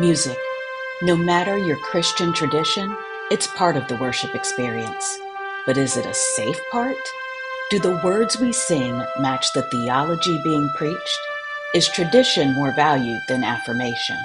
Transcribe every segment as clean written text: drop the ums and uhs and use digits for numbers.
Music. No matter your Christian tradition, it's part of the worship experience. But is it a safe part? Do the words we sing match the theology being preached? Is tradition more valued than affirmation?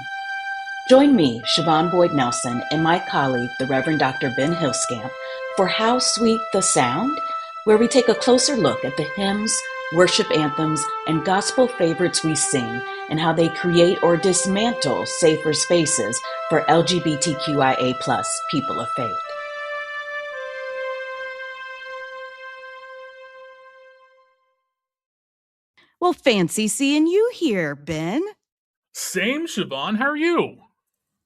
Join me, Siobhan Boyd-Nelson, and my colleague, the Reverend Dr. Ben Huelskamp, for How Sweet the Sound, where we take a closer look at the hymns, worship anthems, and gospel favorites we sing and how they create or dismantle safer spaces for LGBTQIA+ people of faith. Well, fancy seeing you here, Ben. Same, Siobhan. How are you?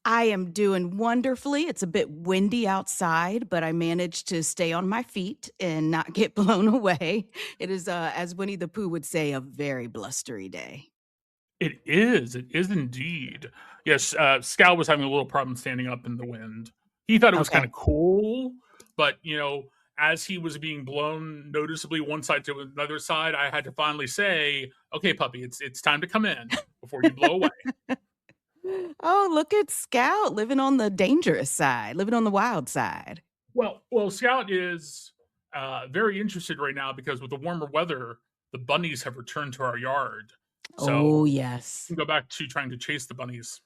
I am doing wonderfully. It's a bit windy outside, but I managed to stay on my feet and not get blown away. It is, as Winnie the Pooh would say, a very blustery day. It is. It is indeed. Yes, Scout was having a little problem standing up in the wind. He thought it was kind of cool, but, as he was being blown noticeably one side to another side, I had to finally say, okay, puppy, it's time to come in before you blow away. Oh, look at Scout living on the dangerous side, living on the wild side. Well, Scout is very interested right now because with the warmer weather, the bunnies have returned to our yard. So yes. we can go back to trying to chase the bunnies.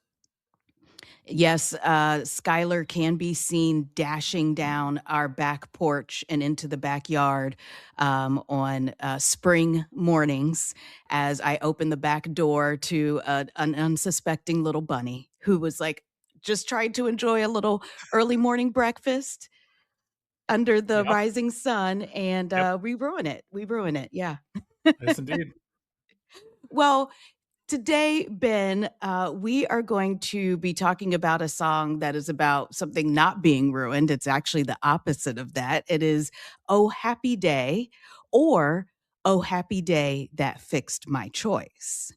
Yes, Skylar can be seen dashing down our back porch and into the backyard on spring mornings as I open the back door to an unsuspecting little bunny who was just trying to enjoy a little early morning breakfast under the rising sun, and we ruin it. We ruin it. Yeah. Yes, indeed. Well, today, Ben, we are going to be talking about a song that is about something not being ruined. It's actually the opposite of that. It is "Oh Happy Day" or "Oh Happy Day That Fixed My Choice."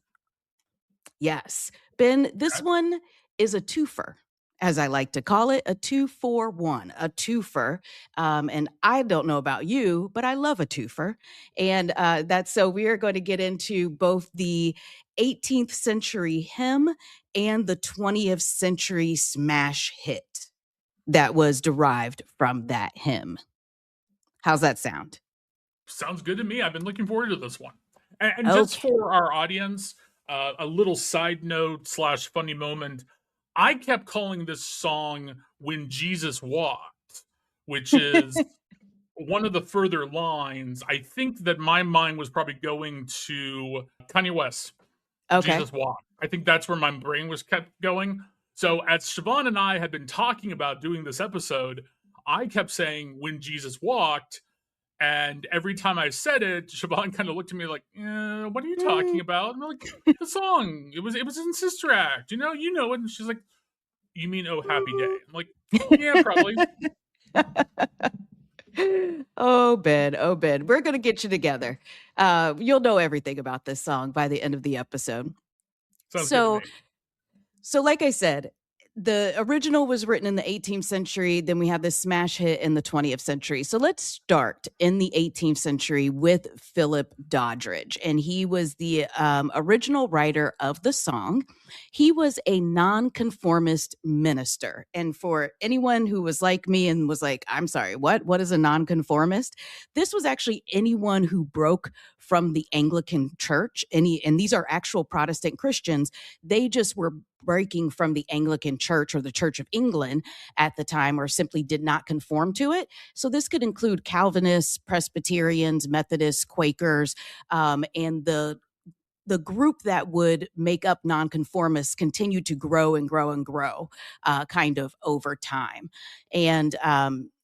Yes. Ben, this one is a twofer, as I like to call it, a 2-for-1, a twofer. And I don't know about you, but I love a twofer. And so we are going to get into both the 18th century hymn and the 20th century smash hit that was derived from that hymn. How's that sound? Sounds good to me. I've been looking forward to this one. And just for our audience, a little side note / funny moment. I kept calling this song "When Jesus Walked," which is one of the further lines. I think that my mind was probably going to Kanye West. Jesus Walked. I think that's where my brain was kept going. So as Siobhan and I had been talking about doing this episode, I kept saying "When Jesus Walked." And every time I said it, Siobhan kind of looked at me like, "What are you talking about?" And I'm like, "The song. It was in Sister Act. You know it." And she's like, "You mean Oh Happy Day?" I'm like, "Yeah, probably." Oh, Ben. We're going to get you together. You'll know everything about this song by the end of the episode. Sounds good to me. So like I said, the original was written in the 18th century. Then we have this smash hit in the 20th century. So let's start in the 18th century with Philip Doodridge. And he was the original writer of the song. He was a non-conformist minister. And for anyone who was like me and was like, I'm sorry, what is a non-conformist? This was actually anyone who broke from the Anglican Church. And these are actual Protestant Christians. They just were breaking from the Anglican Church or the Church of England at the time, or simply did not conform to it. So this could include Calvinists, Presbyterians, Methodists, Quakers, and the group that would make up nonconformists continued to grow and grow and grow kind of over time. And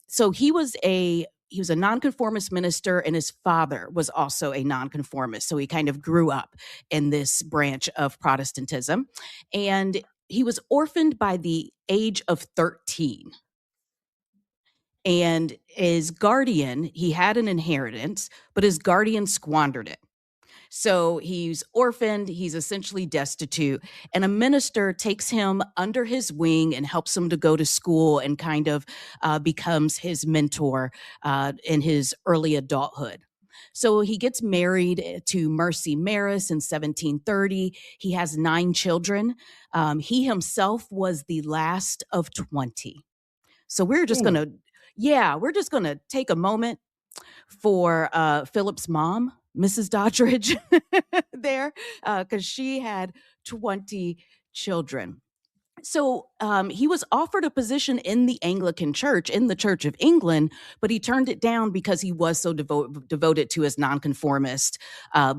so he was a nonconformist minister, and his father was also a nonconformist. So he kind of grew up in this branch of Protestantism. And he was orphaned by the age of 13. And his guardian, he had an inheritance, but his guardian squandered it. So he's orphaned, he's essentially destitute, and a minister takes him under his wing and helps him to go to school and kind of becomes his mentor in his early adulthood. So he gets married to Mercy Maris in 1730. He has 9 children. He himself was the last of 20. So we're just going to take a moment for Philip's mom, Mrs. Doddridge, there, because she had 20 children. So he was offered a position in the Anglican Church, in the Church of England, but he turned it down because he was so devoted to his nonconformist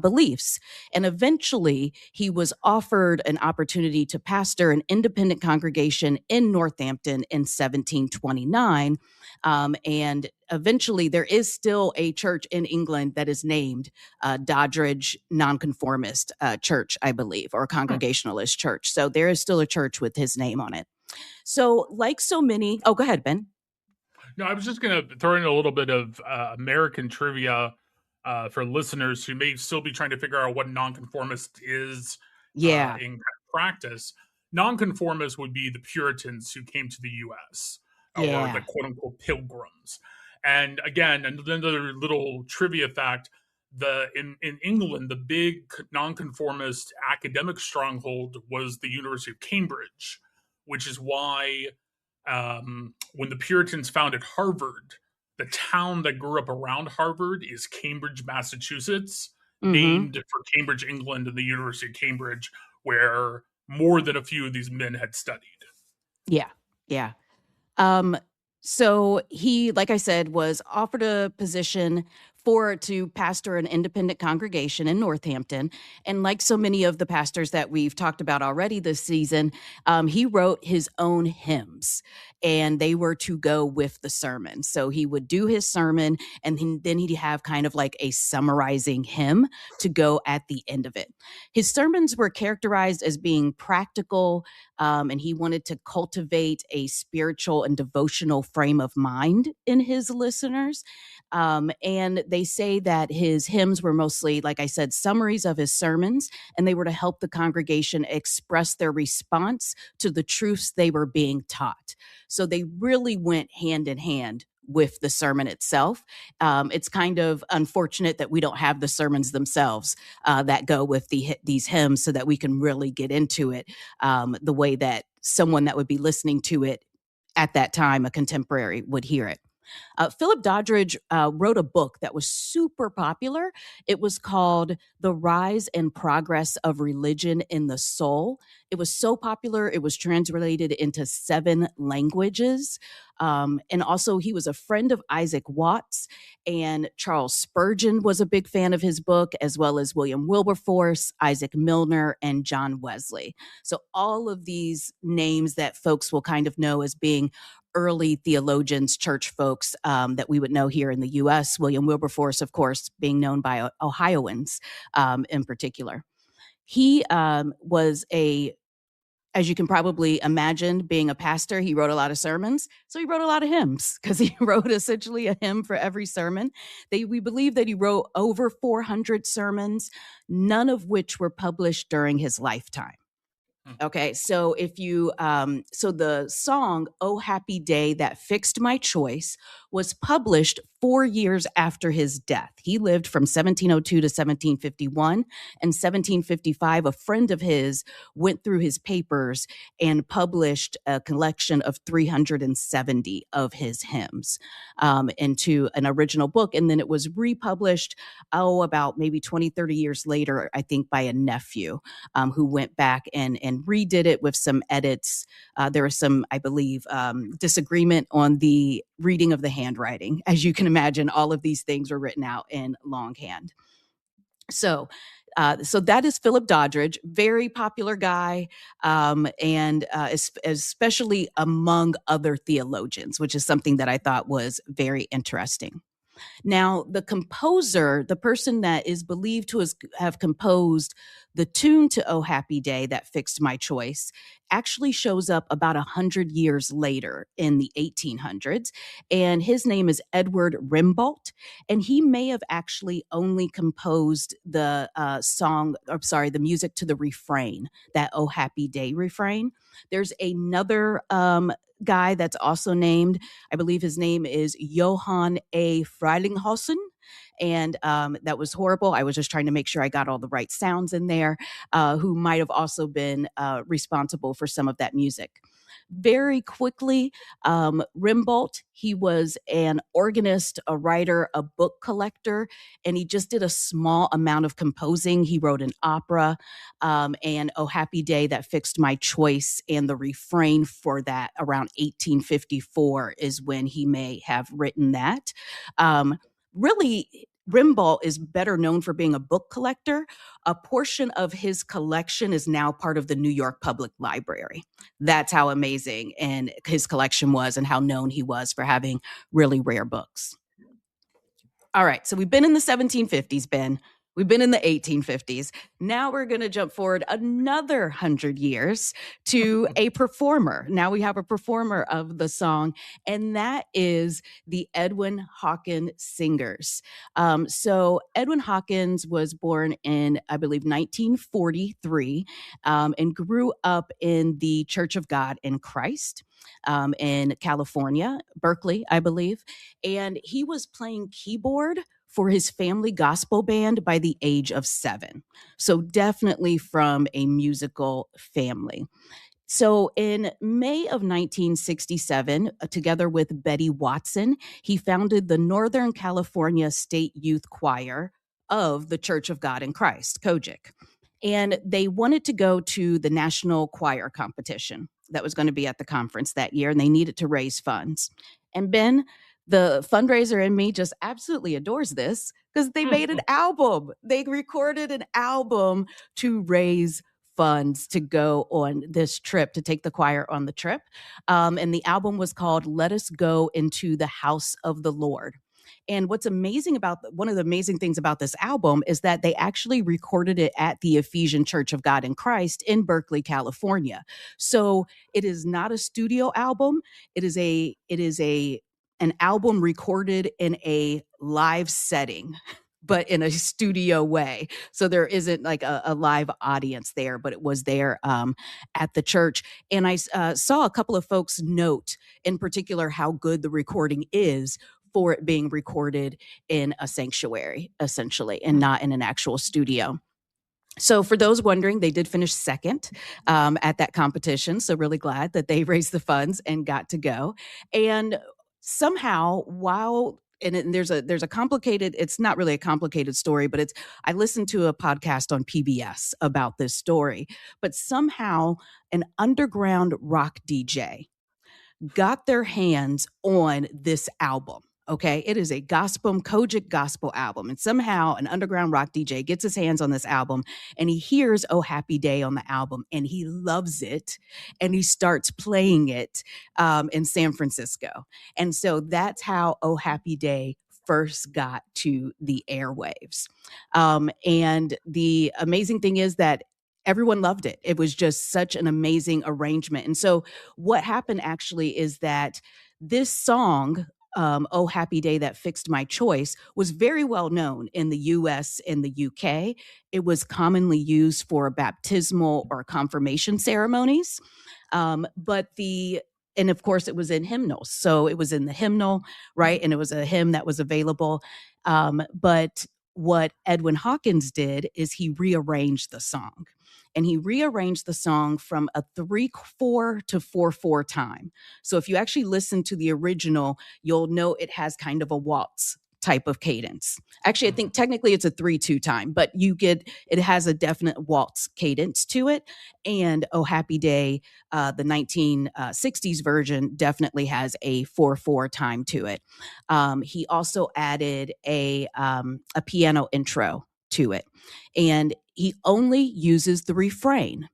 beliefs. And eventually, he was offered an opportunity to pastor an independent congregation in Northampton in 1729. And eventually, there is still a church in England that is named Doddridge Nonconformist Church, I believe, or Congregationalist Church. So there is still a church with his name on it. So, like so many, go ahead, Ben. No, I was just going to throw in a little bit of American trivia for listeners who may still be trying to figure out what nonconformist is in practice. Nonconformists would be the Puritans who came to the U.S. or the quote-unquote pilgrims. And again, another little trivia fact, in England, the big nonconformist academic stronghold was the University of Cambridge, which is why when the Puritans founded Harvard, the town that grew up around Harvard is Cambridge, Massachusetts, named for Cambridge, England, and the University of Cambridge, where more than a few of these men had studied. Yeah. So he, like I said, was offered a position to pastor an independent congregation in Northampton. And like so many of the pastors that we've talked about already this season, he wrote his own hymns, and they were to go with the sermon. So he would do his sermon, and then he'd have kind of like a summarizing hymn to go at the end of it. His sermons were characterized as being practical, and he wanted to cultivate a spiritual and devotional frame of mind in his listeners. And they say that his hymns were mostly, like I said, summaries of his sermons, and they were to help the congregation express their response to the truths they were being taught. So they really went hand in hand with the sermon itself. It's kind of unfortunate that we don't have the sermons themselves that go with these hymns so that we can really get into it the way that someone that would be listening to it at that time, a contemporary, would hear it. Philip Doodridge wrote a book that was super popular. It was called The Rise and Progress of Religion in the Soul. It was so popular, it was translated into 7 languages. And also, he was a friend of Isaac Watts, and Charles Spurgeon was a big fan of his book, as well as William Wilberforce, Isaac Milner, and John Wesley. So all of these names that folks will kind of know as being early theologians, church folks that we would know here in the U.S. William Wilberforce, of course, being known by Ohioans in particular. He was as you can probably imagine, being a pastor, he wrote a lot of sermons. So he wrote a lot of hymns, because he wrote essentially a hymn for every sermon. We believe that he wrote over 400 sermons, none of which were published during his lifetime. Okay, so so the song "Oh Happy Day That Fixed My Choice" was published 4 years after his death. He lived from 1702 to 1751. In 1755, a friend of his went through his papers and published a collection of 370 of his hymns into an original book. And then it was republished, about maybe 20, 30 years later, I think, by a nephew who went back and redid it with some edits. There was some, I believe, disagreement on the reading of the handwriting. As you can imagine, all of these things were written out in longhand. So that is Philip Doodridge, very popular guy, and especially among other theologians, which is something that I thought was very interesting. Now, the composer, the person that is believed to have composed the tune to "Oh Happy Day That Fixed My Choice," actually shows up about 100 years later in the 1800s. And his name is Edward Rimbault. And he may have actually only composed the the music to the refrain, that "Oh Happy Day" refrain. There's another guy that's also named, I believe his name is Johann A. Frelinghuysen, and that was horrible. I was just trying to make sure I got all the right sounds in there, who might have also been responsible for some of that music. Very quickly, Rimbaud, he was an organist, a writer, a book collector, and he just did a small amount of composing. He wrote an opera, and Oh Happy Day That Fixed My Choice, and the refrain for that around 1854 is when he may have written that. Really, Rimbaud is better known for being a book collector. A portion of his collection is now part of the New York Public Library. That's how amazing and his collection was, and how known he was for having really rare books. All right, so we've been in the 1750s, Ben. We've been in the 1850s. Now we're going to jump forward another 100 years to a performer. Now we have a performer of the song, and that is the Edwin Hawkins Singers. So Edwin Hawkins was born in, I believe, 1943, and grew up in the Church of God in Christ in California, Berkeley, I believe. And he was playing keyboard for his family gospel band by the age of 7. So definitely from a musical family. So in May of 1967, together with Betty Watson, he founded the Northern California State Youth Choir of the Church of God in Christ, COGIC. And they wanted to go to the National Choir Competition that was going to be at the conference that year, and they needed to raise funds. And Ben, the fundraiser in me just absolutely adores this because they made an album. They recorded an album to raise funds to go on this trip, to take the choir on the trip. And the album was called Let Us Go Into the House of the Lord. And what's amazing about one of the amazing things about this album is that they actually recorded it at the Ephesian Church of God in Christ in Berkeley, California. So it is not a studio album. It is an album recorded in a live setting, but in a studio way. So there isn't like a live audience there, but it was there at the church. And I saw a couple of folks note in particular how good the recording is for it being recorded in a sanctuary, essentially, and not in an actual studio. So for those wondering, they did finish second at that competition. So really glad that they raised the funds and got to go. And somehow, and there's a complicated, it's not really a complicated story, but I listened to a podcast on PBS about this story, but somehow an underground rock DJ got their hands on this album. Okay, it is a gospel, COGIC gospel album. And somehow an underground rock DJ gets his hands on this album and he hears Oh Happy Day on the album and he loves it. And he starts playing it in San Francisco. And so that's how Oh Happy Day first got to the airwaves. And the amazing thing is that everyone loved it. It was just such an amazing arrangement. And so what happened actually is that this song, Oh Happy Day That Fixed My Choice, was very well known in the US and the UK. It was commonly used for baptismal or confirmation ceremonies. And of course, it was in hymnals. So it was in the hymnal, right? And it was a hymn that was available. But what Edwin Hawkins did is he rearranged the song. And he rearranged the song from a 3/4 to 4/4 time. So if you actually listen to the original, you'll know it has kind of a waltz type of cadence. Actually, I think technically it's a 3/2 time, but it has a definite waltz cadence to it. And Oh Happy Day, the 1960s version, definitely has a 4/4 time to it. He also added a piano intro to it. And he only uses the refrain.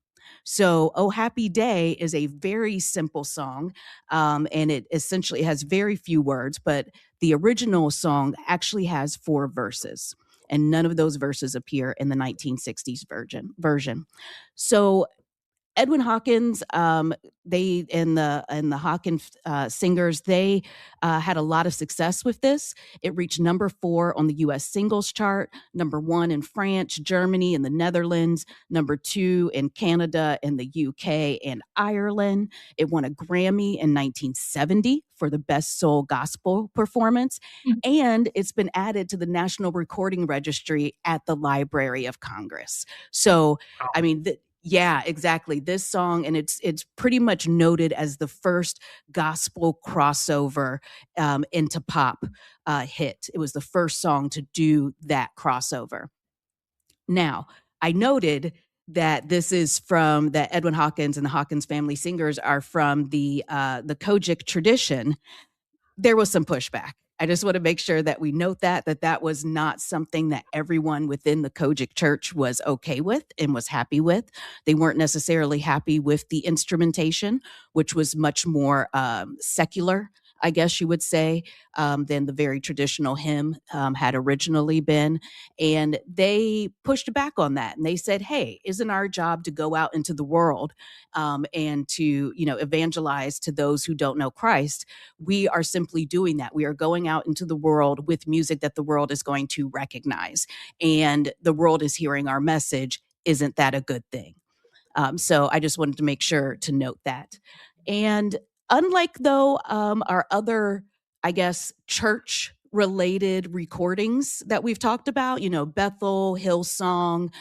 So Oh Happy Day is a very simple song, and it essentially has very few words, but the original song actually has 4 verses, and none of those verses appear in the 1960s version. So Edwin Hawkins, they and the Hawkins singers, they had a lot of success with this. It reached number 4 on the U.S. singles chart, number 1 in France, Germany, and the Netherlands, number 2 in Canada and the UK and Ireland. It won a Grammy in 1970 for the best soul gospel performance, and it's been added to the National Recording Registry at the Library of Congress. So, I mean, yeah, exactly. This song, and it's pretty much noted as the first gospel crossover into pop hit. It was the first song to do that crossover. Now, I noted that this is from that Edwin Hawkins and the Hawkins family singers are from the Kojic tradition. There was some pushback. I just want to make sure that we note that was not something that everyone within the Kojic church was okay with and was happy with. They weren't necessarily happy with the instrumentation, which was much more secular, I guess you would say, than the very traditional hymn had originally been. And they pushed back on that. And they said, hey, isn't our job to go out into the world and to, evangelize to those who don't know Christ? We are simply doing that. We are going out into the world with music that the world is going to recognize. And the world is hearing our message. Isn't that a good thing? So I just wanted to make sure to note that. And unlike, though, our other, I guess, church related recordings that we've talked about, Bethel, Hillsong,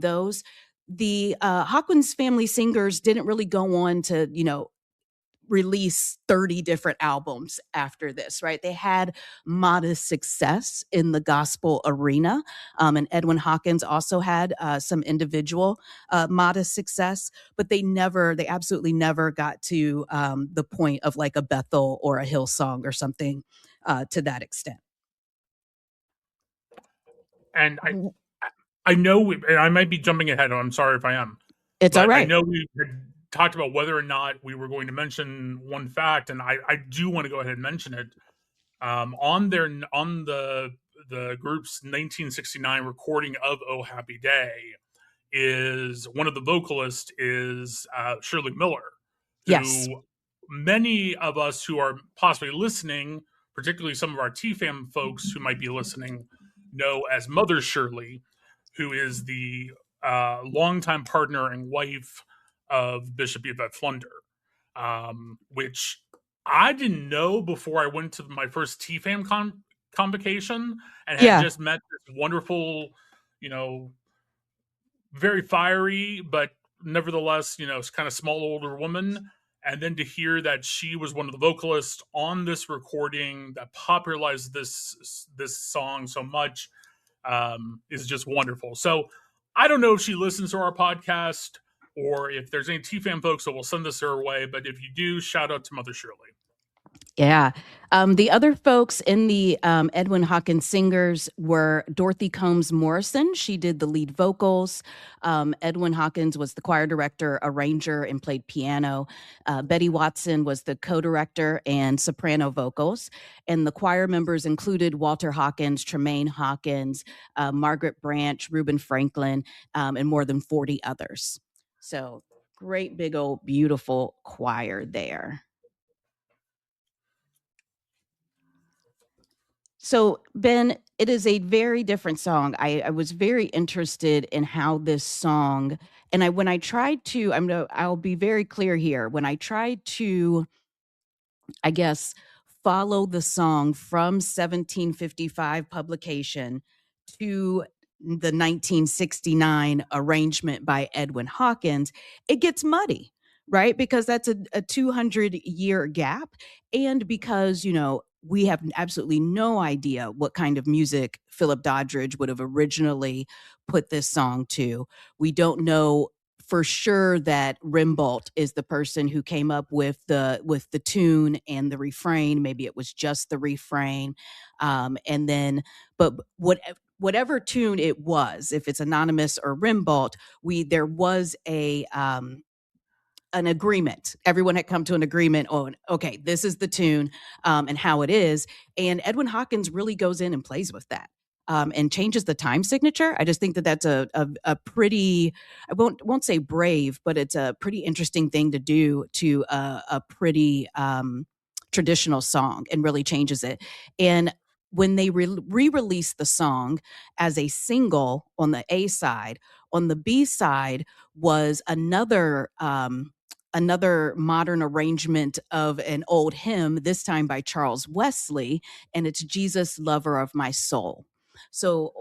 those, the Hawkins family singers didn't really go on to, release 30 different albums after this, right? They had modest success in the gospel arena. And Edwin Hawkins also had some individual modest success, but they absolutely never got to the point of like a Bethel or a Hillsong or something to that extent. And I know, and I might be jumping ahead. I'm sorry if I am. It's all right. I know we had talked about whether or not we were going to mention one fact, and I do want to go ahead and mention it. On the group's 1969 recording of "Oh Happy Day," is one of the vocalists is Shirley Miller, who yes. Many of us who are possibly listening, particularly some of our TFAM folks who might be listening, know as Mother Shirley, who is the longtime partner and wife of Bishop Yvette Flunder, which I didn't know before I went to my first TFAM convocation and had just met this wonderful, very fiery, but nevertheless, kind of small older woman. And then to hear that she was one of the vocalists on this recording that popularized this song so much is just wonderful. So I don't know if she listens to our podcast or if there's any TFAM folks that will send this her way, but if you do, shout out to Mother Shirley. Yeah. The other folks in the Edwin Hawkins singers were Dorothy Combs Morrison. She did the lead vocals. Edwin Hawkins was the choir director, arranger, and played piano. Betty Watson was the co-director and soprano vocals. And the choir members included Walter Hawkins, Tremaine Hawkins, Margaret Branch, Reuben Franklin, and more than 40 others. So great, big old, beautiful choir there. So, Ben, it is a very different song. I was very interested in how this song, and when I tried to, I'll be very clear here. When I tried to, I guess, follow the song from 1755 publication to the 1969 arrangement by Edwin Hawkins, it gets muddy, right? Because that's a 200-year gap. And because, we have absolutely no idea what kind of music Philip Doodridge would have originally put this song to. We don't know for sure that Rimbaud is the person who came up with the tune and the refrain. Maybe it was just the refrain. And then, but whatever tune it was, if it's anonymous or Rimbaud, there was an agreement. Everyone had come to an agreement on, okay, this is the tune and how it is. And Edwin Hawkins really goes in and plays with that. and changes the time signature. I just think that that's a pretty, I won't say brave, but it's a pretty interesting thing to do to a pretty traditional song, and really changes it. And when they re-released the song as a single on the A side, on the B side was another modern arrangement of an old hymn, this time by Charles Wesley, and it's Jesus, Lover of My Soul. So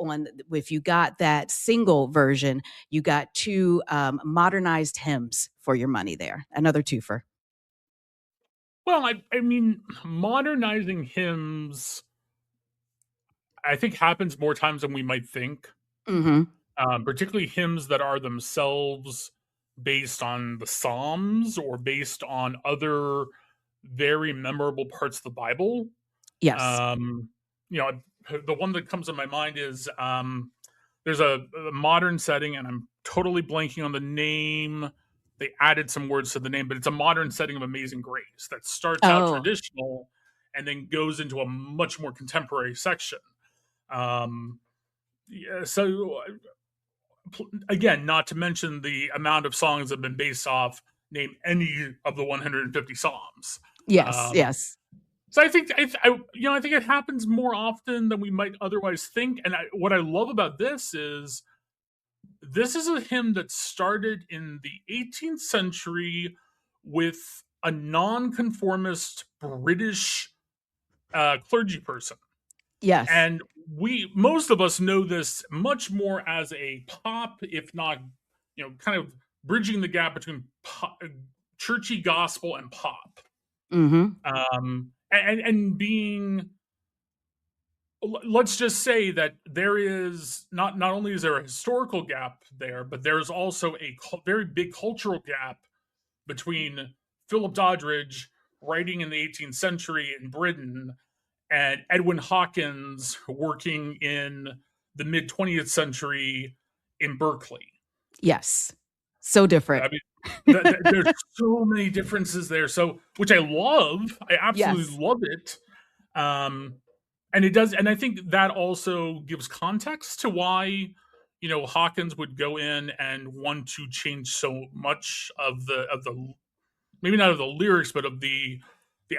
if you got that single version, you got two modernized hymns for your money there. Another twofer. Well, I mean, modernizing hymns, I think, happens more times than we might think. Mm-hmm. Particularly hymns that are themselves based on the Psalms or based on other very memorable parts of the Bible. Yes. The one that comes to my mind is there's a modern setting, and I'm totally blanking on the name. They added some words to the name, but it's a modern setting of Amazing Grace that starts out traditional and then goes into a much more contemporary section. So again, not to mention the amount of songs that have been based off name any of the 150 Psalms. Yes, yes. So I think it happens more often than we might otherwise think. And what I love about this is a hymn that started in the 18th century with a non-conformist British clergy person. Yes. And most of us know this much more as a pop, if not, kind of bridging the gap between churchy gospel and pop. Mm-hmm. And being, let's just say that there is not only is there a historical gap there, but there is also a very big cultural gap between Philip Doodridge writing in the 18th century in Britain and Edwin Hawkins working in the mid 20th century in Berkeley. Yes, so different. I mean, there's so many differences there. So, which I love. I absolutely love it. And it does, and I think that also gives context to why, Hawkins would go in and want to change so much of the maybe not of the lyrics, but of the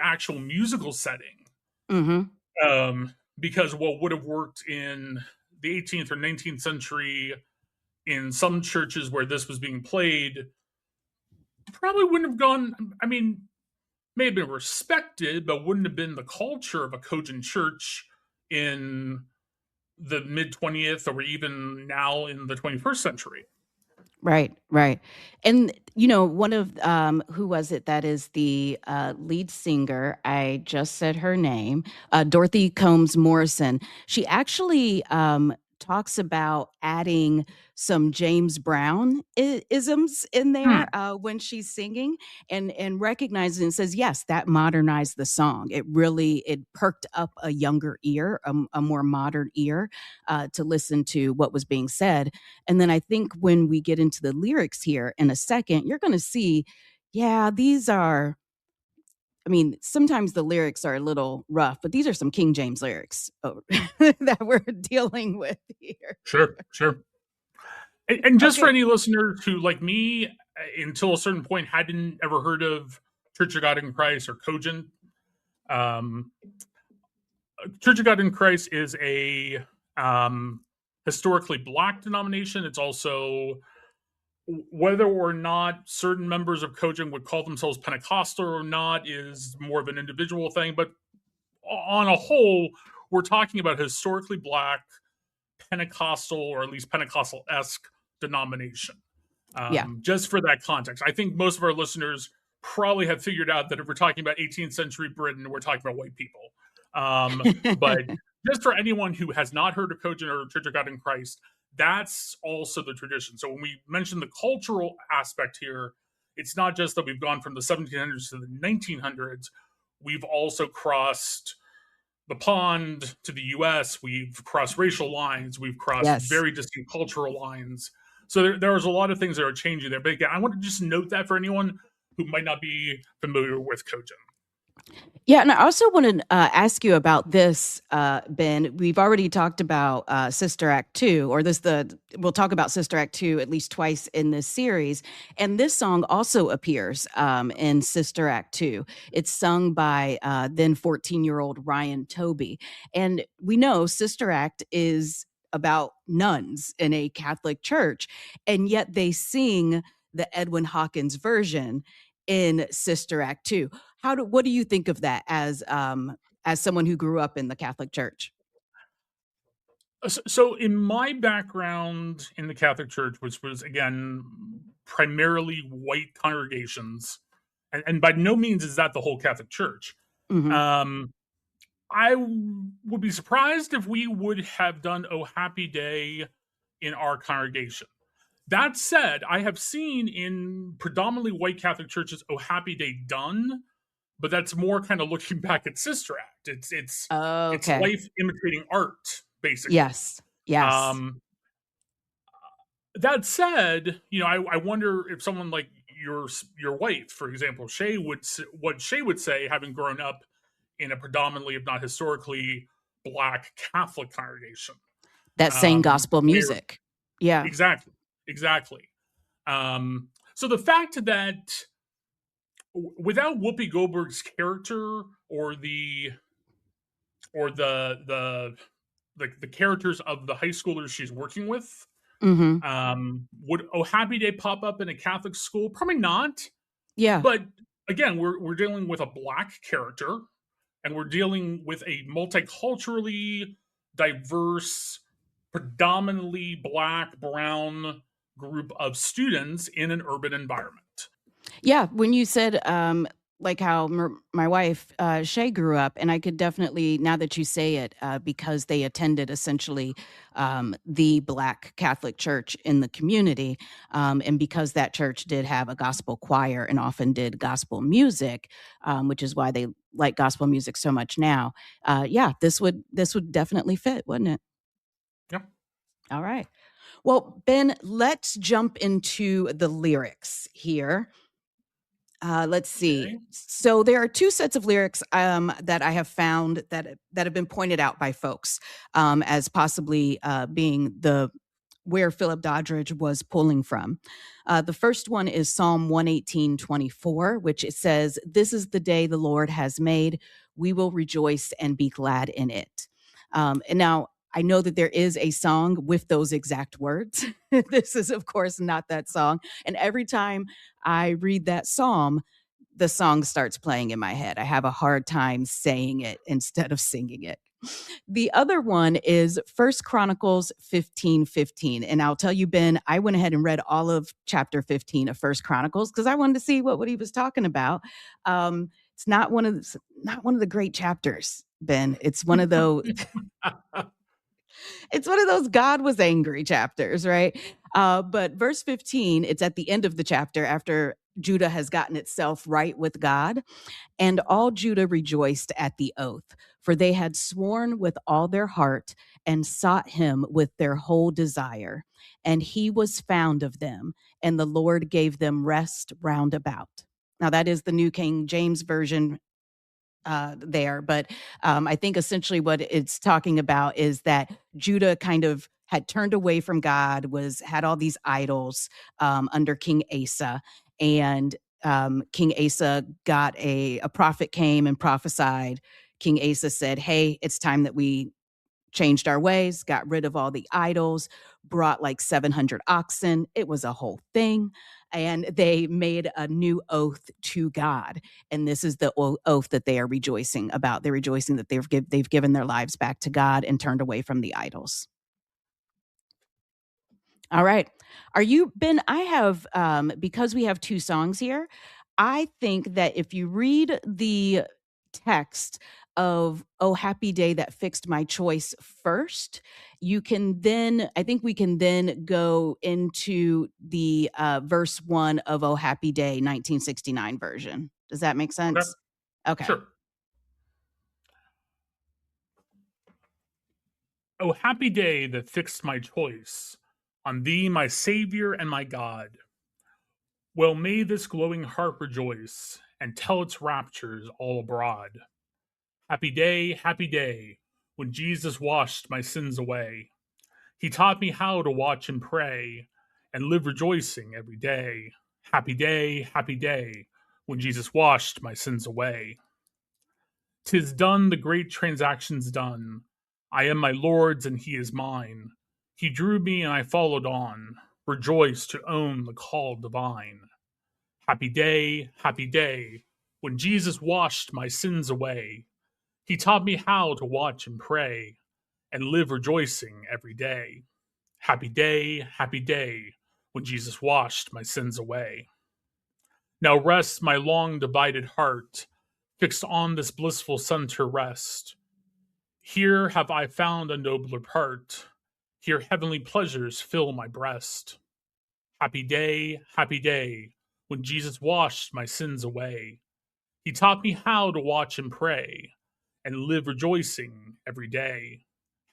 actual musical setting. Mm-hmm. Because what would have worked in the 18th or 19th century in some churches where this was being played probably wouldn't have gone. I mean, may have been respected, but wouldn't have been the culture of a cogent church in the mid 20th or even now in the 21st century. Right, right. And, one of, who was it that is the lead singer? I just said her name, Dorothy Combs Morrison. She actually talks about adding some James Brown isms in there when she's singing, and recognizes and says, yes, that modernized the song. It perked up a younger ear, a more modern ear to listen to what was being said. And then I think when we get into the lyrics here in a second, you're going to see, these are, sometimes the lyrics are a little rough, but these are some King James lyrics that we're dealing with here. Sure. And just for any listeners who, like me, until a certain point, hadn't ever heard of Church of God in Christ or Cogent, Church of God in Christ is a historically Black denomination. It's also, whether or not certain members of Cogent would call themselves Pentecostal or not is more of an individual thing. But on a whole, we're talking about historically Black, Pentecostal, or at least Pentecostal-esque denomination. Just for that context. I think most of our listeners probably have figured out that if we're talking about 18th century Britain, we're talking about white people. But just for anyone who has not heard of Cogent or Church of God in Christ, that's also the tradition. So when we mention the cultural aspect here, it's not just that we've gone from the 1700s to the 1900s. We've also crossed the pond to the US. We've crossed racial lines. We've crossed very distinct cultural lines. So there's a lot of things that are changing there. But again, I want to just note that for anyone who might not be familiar with Cogent. Yeah, and I also want to ask you about this, Ben. We've already talked about Sister Act 2, or we'll talk about Sister Act 2 at least twice in this series. And this song also appears in Sister Act 2. It's sung by then 14-year-old Ryan Toby. And we know Sister Act is about nuns in a Catholic church, and yet they sing the Edwin Hawkins version in Sister Act 2. What do you think of that as someone who grew up in the Catholic Church? So in my background in the Catholic Church, which was again primarily white congregations, and by no means is that the whole Catholic Church. Mm-hmm. I would be surprised if we would have done "Oh Happy Day" in our congregation. That said, I have seen in predominantly white Catholic churches "Oh Happy Day" done, but that's more kind of looking back at Sister Act. It's Okay. life imitating art, basically. Yes. Yes. That said, I wonder if someone like your wife, for example, what Shay would say, having grown up in a predominantly, if not historically, Black Catholic congregation. That same gospel Where music. Yeah. exactly. So the fact that without Whoopi Goldberg's character or the characters of the high schoolers she's working with, would "Oh Happy Day" pop up in a Catholic school? Probably not. Yeah. But again, we're dealing with a Black character, and we're dealing with a multiculturally diverse, predominantly Black, brown group of students in an urban environment. Yeah. When you said, like how my wife, Shay, grew up, and I could definitely, now that you say it, because they attended essentially the Black Catholic church in the community, and because that church did have a gospel choir and often did gospel music, which is why they like gospel music so much now. Yeah, this would definitely fit, wouldn't it? Yeah. All right. Well, Ben, let's jump into the lyrics here. Let's see. Okay. So there are two sets of lyrics that I have found that have been pointed out by folks as possibly being where Philip Doodridge was pulling from. The first one is Psalm 118:24, which it says, "This is the day the Lord has made. We will rejoice and be glad in it." And now I know that there is a song with those exact words. This is, of course, not that song. And every time I read that psalm, the song starts playing in my head. I have a hard time saying it instead of singing it. The other one is First Chronicles 15:15. And I'll tell you, Ben, I went ahead and read all of chapter 15 of First Chronicles because I wanted to see what he was talking about. It's not one of the great chapters, Ben. It's one of those it's one of those God was angry chapters, right? But verse 15, it's at the end of the chapter after Judah has gotten itself right with God. And all Judah rejoiced at the oath, for they had sworn with all their heart and sought him with their whole desire. And he was found of them, and the Lord gave them rest round about. Now, that is the New King James Version there. But I think essentially what it's talking about is that Judah kind of had turned away from God, had all these idols under King Asa. And King Asa got a prophet came and prophesied. King Asa said, "Hey, it's time that we changed our ways, got rid of all the idols, brought like 700 oxen. It was a whole thing. And they made a new oath to God. And this is the oath that they are rejoicing about. They're rejoicing that they've given their lives back to God and turned away from the idols." All right. Ben? I have, because we have two songs here, I think that if you read the text of "Oh Happy Day That Fixed My Choice" first, I think we can then go into the verse 1 of "Oh Happy Day" 1969 version. Does that make Okay. sense? Okay. Sure. "Oh happy day that fixed my choice on thee, my Savior and my God. Well may this glowing heart rejoice and tell its raptures all abroad. Happy day, when Jesus washed my sins away. He taught me how to watch and pray and live rejoicing every day. Happy day, when Jesus washed my sins away. 'Tis done, the great transaction's done. I am my Lord's and he is mine. He drew me and I followed on, rejoiced to own the call divine. Happy day, when Jesus washed my sins away. He taught me how to watch and pray and live rejoicing every day. Happy day, when Jesus washed my sins away. Now rests my long divided heart, fixed on this blissful sun to rest. Here have I found a nobler part. Here heavenly pleasures fill my breast. Happy day, when Jesus washed my sins away. He taught me how to watch and pray and live rejoicing every day.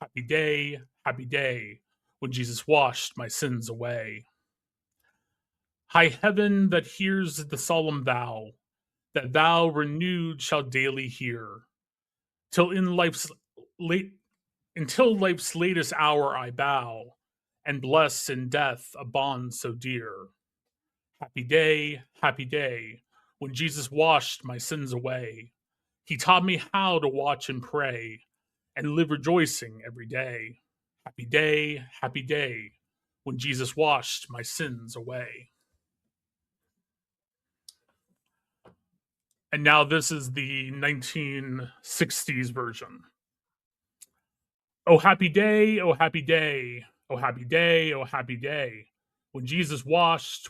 Happy day, when Jesus washed my sins away. High heaven that hears the solemn vow, that thou renewed shall daily hear, till in life's late until life's latest hour I bow, and bless in death a bond so dear. Happy day, when Jesus washed my sins away. He taught me how to watch and pray and live rejoicing every day. Happy day, when Jesus washed my sins away. And now this is the 1960s version. Oh, happy day, oh, happy day, oh, happy day, oh, happy day. When Jesus washed.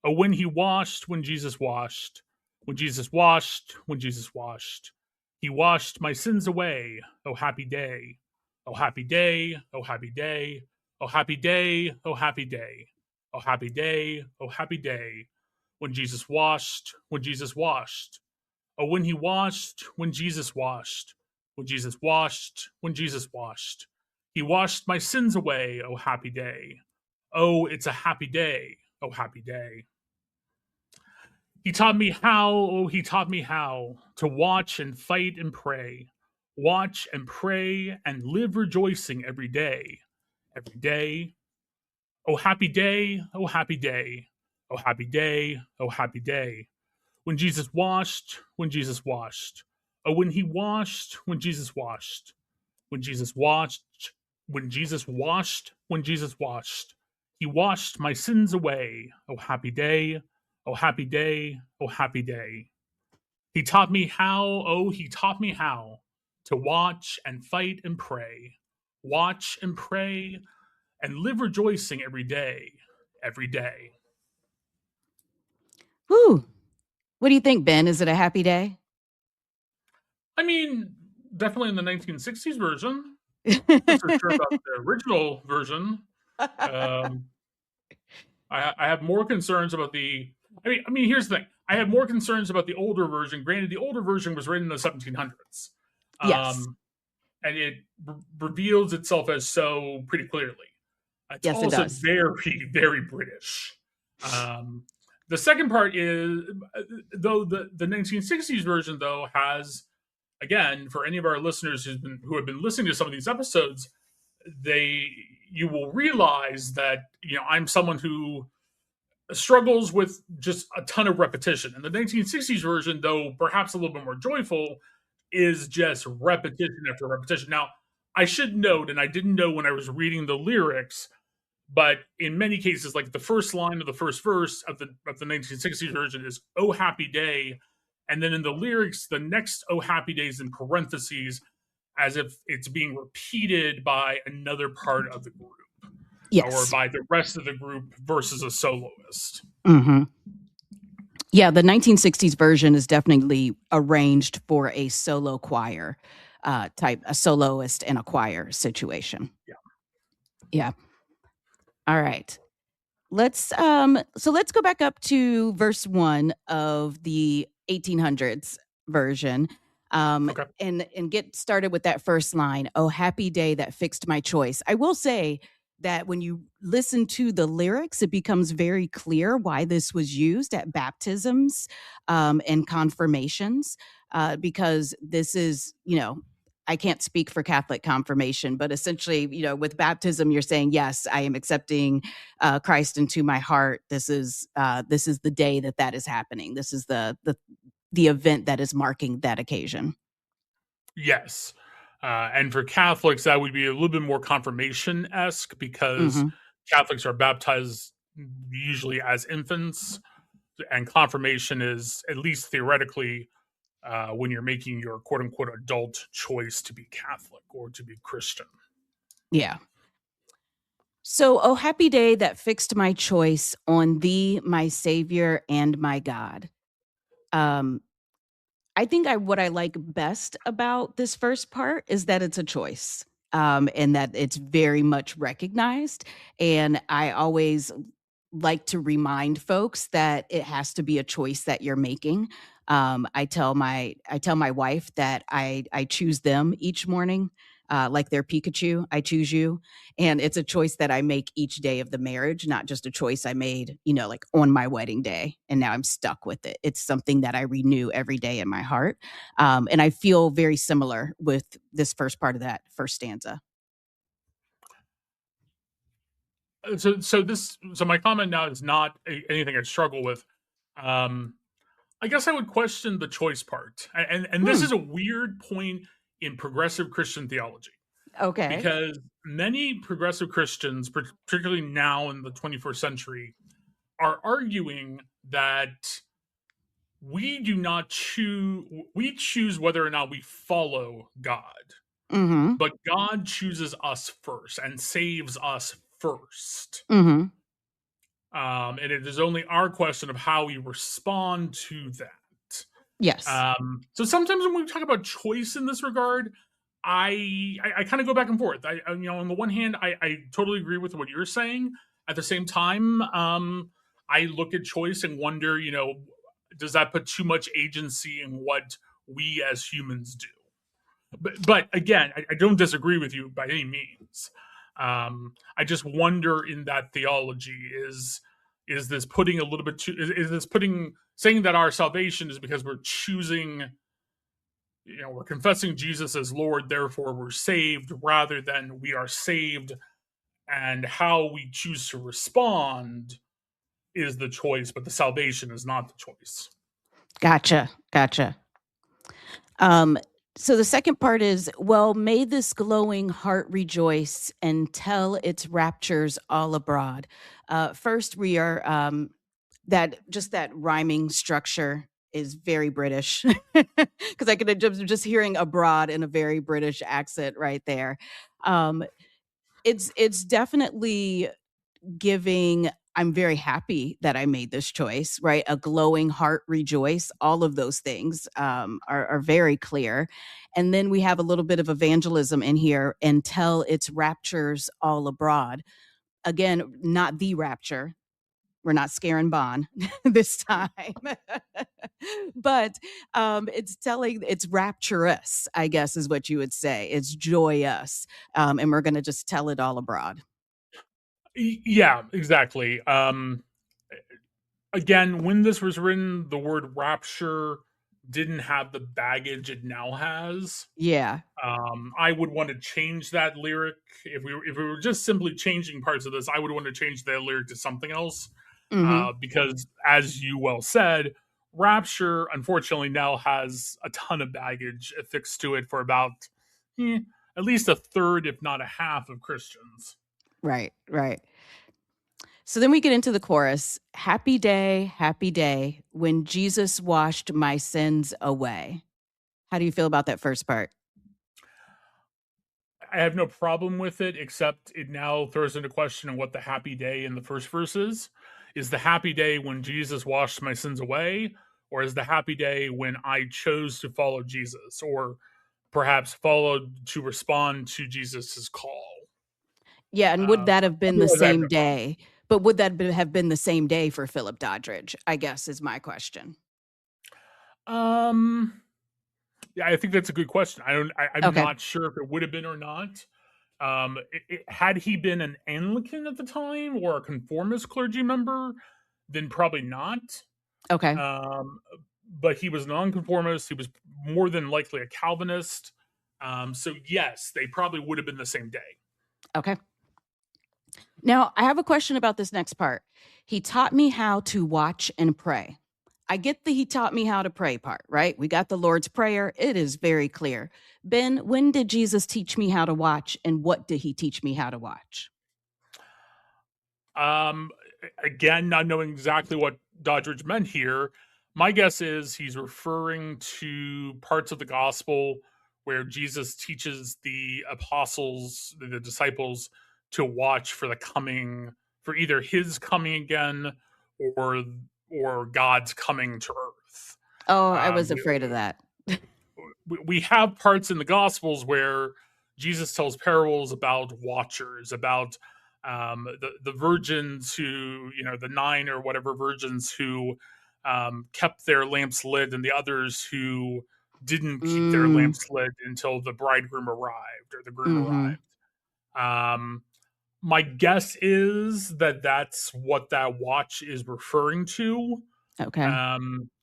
Oh, when he washed, when Jesus washed. When Jesus washed. He washed my sins away. Oh, happy day. Oh, happy day, oh, happy day. Oh, happy day, oh, happy day. Oh, happy day, oh, happy day. When Jesus washed. Oh, when he washed, when Jesus washed. When Jesus washed. He washed my sins away, oh, happy day. Oh, it's a happy day, oh, happy day. He taught me how to watch and fight and pray. Watch and pray and live rejoicing every day. Every day. Oh, happy day, oh, happy day. Oh, happy day, oh, happy day. When Jesus washed. Oh, when he washed, when Jesus washed. When Jesus washed. He washed my sins away. Oh, happy day, oh, happy day, oh, happy day. He taught me how to watch and fight and pray. Watch and pray and live rejoicing every day. Every day. Whew. What do you think, Ben? Is it a happy day? I mean, definitely in the 1960s version. I'm not so sure about the original version. I have more concerns about the. I mean, here's the thing. I have more concerns about the older version. Granted, the older version was written in the 1700s. Yes. And it reveals itself as so pretty clearly. It's yes, also it does. very, very British. The second part is, though the 1960s version, though, has, again, for any of our listeners who have been listening to some of these episodes, you will realize that, I'm someone who struggles with just a ton of repetition. And the 1960s version, though perhaps a little bit more joyful, is just repetition after repetition. Now, I should note, and I didn't know when I was reading the lyrics, but in many cases, like the first line of the first verse of the 1960s version is "Oh happy day," and then in the lyrics, the next "Oh happy day" is in parentheses, as if it's being repeated by another part of the group, or by the rest of the group versus a soloist. Mm-hmm. Yeah, the 1960s version is definitely arranged for a solo choir type, a soloist and a choir situation. Yeah. All right. Let's go back up to verse 1 of the 1800s version. Okay. And get started with that first line. Oh, happy day that fixed my choice. I will say that when you listen to the lyrics, it becomes very clear why this was used at baptisms and confirmations, because this is, I can't speak for Catholic confirmation, but essentially, with baptism, you're saying, yes, I am accepting Christ into my heart. This is the day that is happening. This is the event that is marking that occasion. Yes. And for Catholics, that would be a little bit more confirmation-esque because Catholics are baptized usually as infants, and confirmation is, at least theoretically, when you're making your quote-unquote adult choice to be Catholic or to be Christian. Yeah. So, oh, happy day that fixed my choice on thee, my Savior and my God. I think what I like best about this first part is that it's a choice, and that it's very much recognized. And I always like to remind folks that it has to be a choice that you're making. I tell my wife that I choose them each morning, like their Pikachu. I choose you, and it's a choice that I make each day of the marriage, not just a choice I made, like on my wedding day, and now I'm stuck with it. It's something that I renew every day in my heart, and I feel very similar with this first part of that first stanza. So my comment now is not anything I struggle with. I guess I would question the choice part, and this is a weird point in progressive Christian theology. Okay. Because many progressive Christians, particularly now in the 21st century, are arguing that we do not choose, we choose whether or not we follow God. But God chooses us first and saves us first. And it is only our question of how we respond to that. Yes. So sometimes when we talk about choice in this regard, I kind of go back and forth. On the one hand, I totally agree with what you're saying. At the same time, I look at choice and wonder, does that put too much agency in what we as humans do? But again, I don't disagree with you by any means. I just wonder in that theology is this putting a little bit too, is this putting saying that our salvation is because we're choosing, we're confessing Jesus as Lord, therefore we're saved, rather than we are saved and how we choose to respond is the choice, but the salvation is not the choice. Gotcha. So the second part is, well, may this glowing heart rejoice and tell its raptures all abroad. First, we are that rhyming structure is very British, because I could just hearing abroad in a very British accent right there. It's definitely giving. I'm very happy that I made this choice, right? A glowing heart rejoice. All of those things are very clear. And then we have a little bit of evangelism in here, and tell its raptures all abroad. Again, not the rapture. We're not scaring Bon this time. But it's rapturous, I guess is what you would say. It's joyous. And we're going to just tell it all abroad. Yeah, exactly. Again, when this was written, the word rapture didn't have the baggage it now has. Yeah. I would want to change that lyric. If we were just simply changing parts of this, I would want to change that lyric to something else. Because, as you well said, rapture unfortunately now has a ton of baggage affixed to it for about at least a third, if not a half, of Christians. Right. So then we get into the chorus. Happy day, when Jesus washed my sins away. How do you feel about that first part? I have no problem with it, except it now throws into question what the happy day in the first verse is. Is the happy day when Jesus washed my sins away, or is the happy day when I chose to follow Jesus, or perhaps followed to respond to Jesus's call? Yeah, and would that have been the same No day? But would that have been the same day for Philip Doodridge, I guess, is my question. Yeah, I think that's a good question. I'm Okay. not sure if it would have been or not. Had he been an Anglican at the time or a conformist clergy member, then probably not. Okay. But he was nonconformist. He was more than likely a Calvinist. So yes, they probably would have been the same day. Okay. Now, I have a question about this next part. He taught me how to watch and pray. I get the he taught me how to pray part, right? We got the Lord's Prayer. It is very clear. Ben, when did Jesus teach me how to watch, and what did he teach me how to watch? Again, not knowing exactly what Doddridge meant here, my guess is he's referring to parts of the gospel where Jesus teaches the apostles, the disciples, to watch for the coming, for either his coming again or God's coming to earth. Oh, I was afraid of that. We have parts in the gospels where Jesus tells parables about watchers, about the virgins who, the 9 or whatever virgins who kept their lamps lit, and the others who didn't keep their lamps lit until the bridegroom arrived or the groom arrived. My guess is that that's what that watch is referring to. Okay.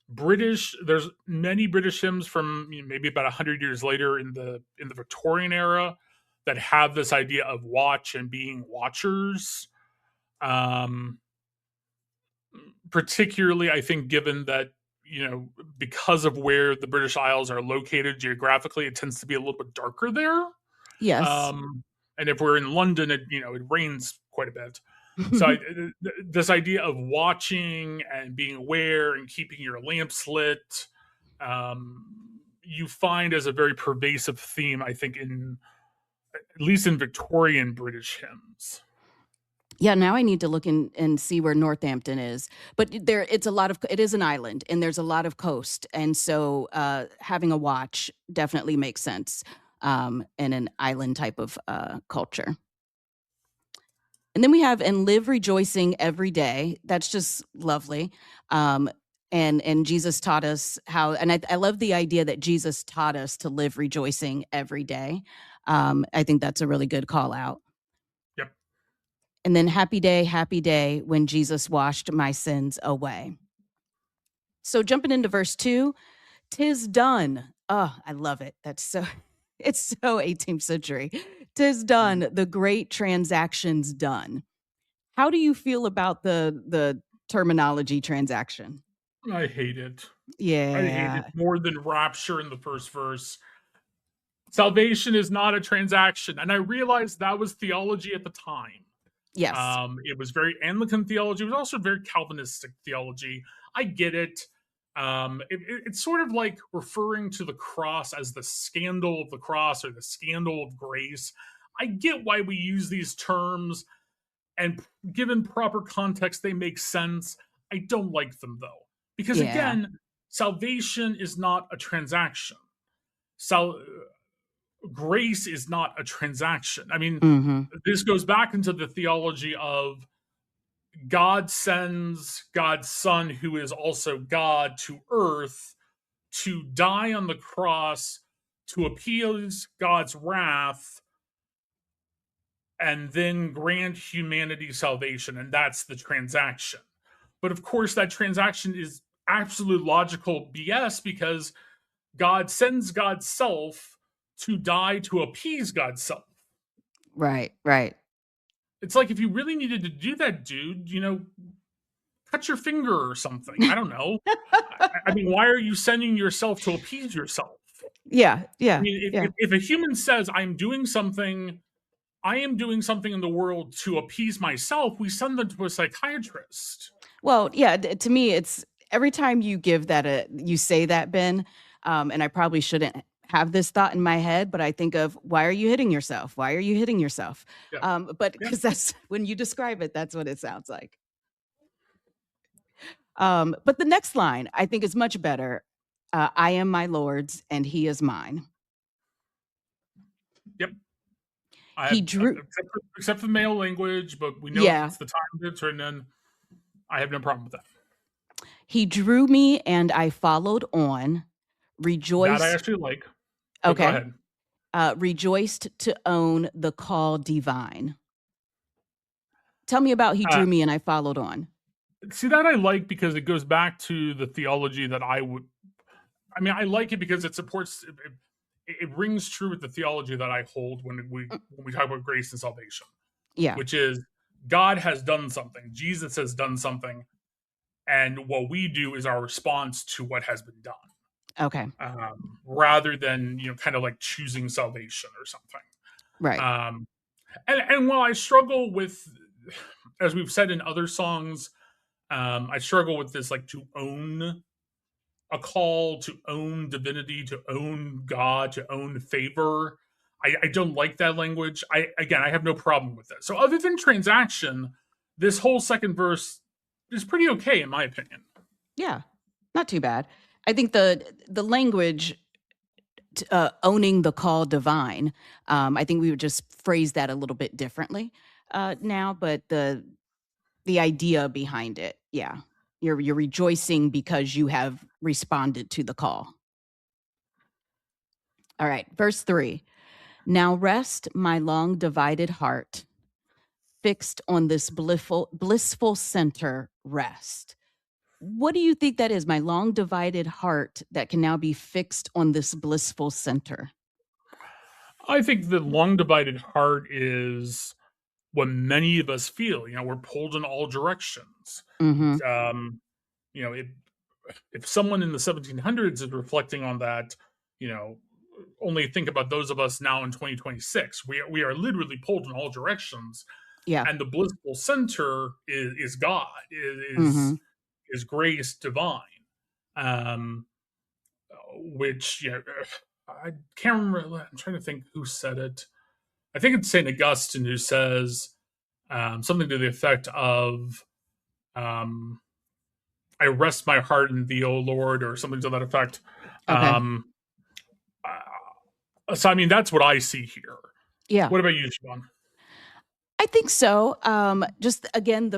There's many British hymns from maybe about 100 years later in the Victorian era that have this idea of watch and being watchers. Particularly, I think, given that, because of where the British Isles are located geographically, it tends to be a little bit darker there. Yes. And if we're in London, it rains quite a bit. So this idea of watching and being aware and keeping your lamps lit, you find as a very pervasive theme, I think, at least in Victorian British hymns. Yeah, now I need to look and see where Northampton is. But it is an island, and there's a lot of coast. And so having a watch definitely makes sense in an island type of culture. And then we have and live rejoicing every day. That's just lovely. And Jesus taught us how, and I love the idea that Jesus taught us to live rejoicing every day. I think that's a really good call out. Yep. And then happy day when Jesus washed my sins away. So jumping into verse 2, 'tis done. Oh, I love it. It's so 18th century. 'Tis done. The great transaction's done. How do you feel about the terminology transaction? I hate it. Yeah. I hate it more than rapture in the first verse. Salvation is not a transaction. And I realized that was theology at the time. Yes. It was very Anglican theology. It was also very Calvinistic theology. I get it. It's sort of like referring to the cross as the scandal of the cross or the scandal of grace. I get why we use these terms, and given proper context, they make sense. I don't like them, though, because again, salvation is not a transaction. Grace is not a transaction. I mean, this goes back into the theology of God sends God's Son, who is also God, to earth to die on the cross to appease God's wrath and then grant humanity salvation. And that's the transaction. But of course, that transaction is absolute logical BS, because God sends God's self to die to appease God's self. Right. It's like, if you really needed to do that, dude, cut your finger or something. I don't know. I mean, why are you sending yourself to appease yourself? Yeah. I mean, if a human says, I am doing something in the world to appease myself, we send them to a psychiatrist. Well, yeah, to me, it's every time you give that you say that, Ben, and I probably shouldn't have this thought in my head, but I think of, why are you hitting yourself? Why are you hitting yourself? Yeah. But because that's when you describe it, that's what it sounds like. But the next line I think is much better. I am my Lord's and he is mine. Yep. Except for male language, but we know it's the time that it's written in. I have no problem with that. He drew me and I followed on. Rejoiced. That I actually like. Okay. Go ahead. rejoiced to own the call divine. Tell me about he drew me and I followed on. See, that I like because it goes back to the theology that I like it because it supports, it rings true with the theology that I hold when we talk about grace and salvation. Yeah. Which is God has done something. Jesus has done something. And what we do is our response to what has been done. Okay. Rather than, kind of like choosing salvation or something. Right. And while I struggle with, as we've said in other songs, I struggle with this, like, to own a call, to own divinity, to own God, to own favor. I don't like that language. I have no problem with it. So other than transaction, this whole second verse is pretty okay in my opinion. Yeah, not too bad. I think the language, owning the call divine, I think we would just phrase that a little bit differently now, but the idea behind it, yeah. You're rejoicing because you have responded to the call. All right, verse 3. Now rest my long divided heart, fixed on this blissful center rest. What do you think that is, my long divided heart that can now be fixed on this blissful center? I think the long divided heart is what many of us feel. We're pulled in all directions. Mm-hmm. If someone in the 1700s is reflecting on that, only think about those of us now in 2026. We are literally pulled in all directions. Yeah. And the blissful center is God, is grace divine. Which, I can't remember. I'm trying to think who said it. I think it's St. Augustine who says something to the effect of, I rest my heart in thee, O Lord, or something to that effect. Okay. So, that's what I see here. Yeah. What about you, Siobhan? I think so. Just again,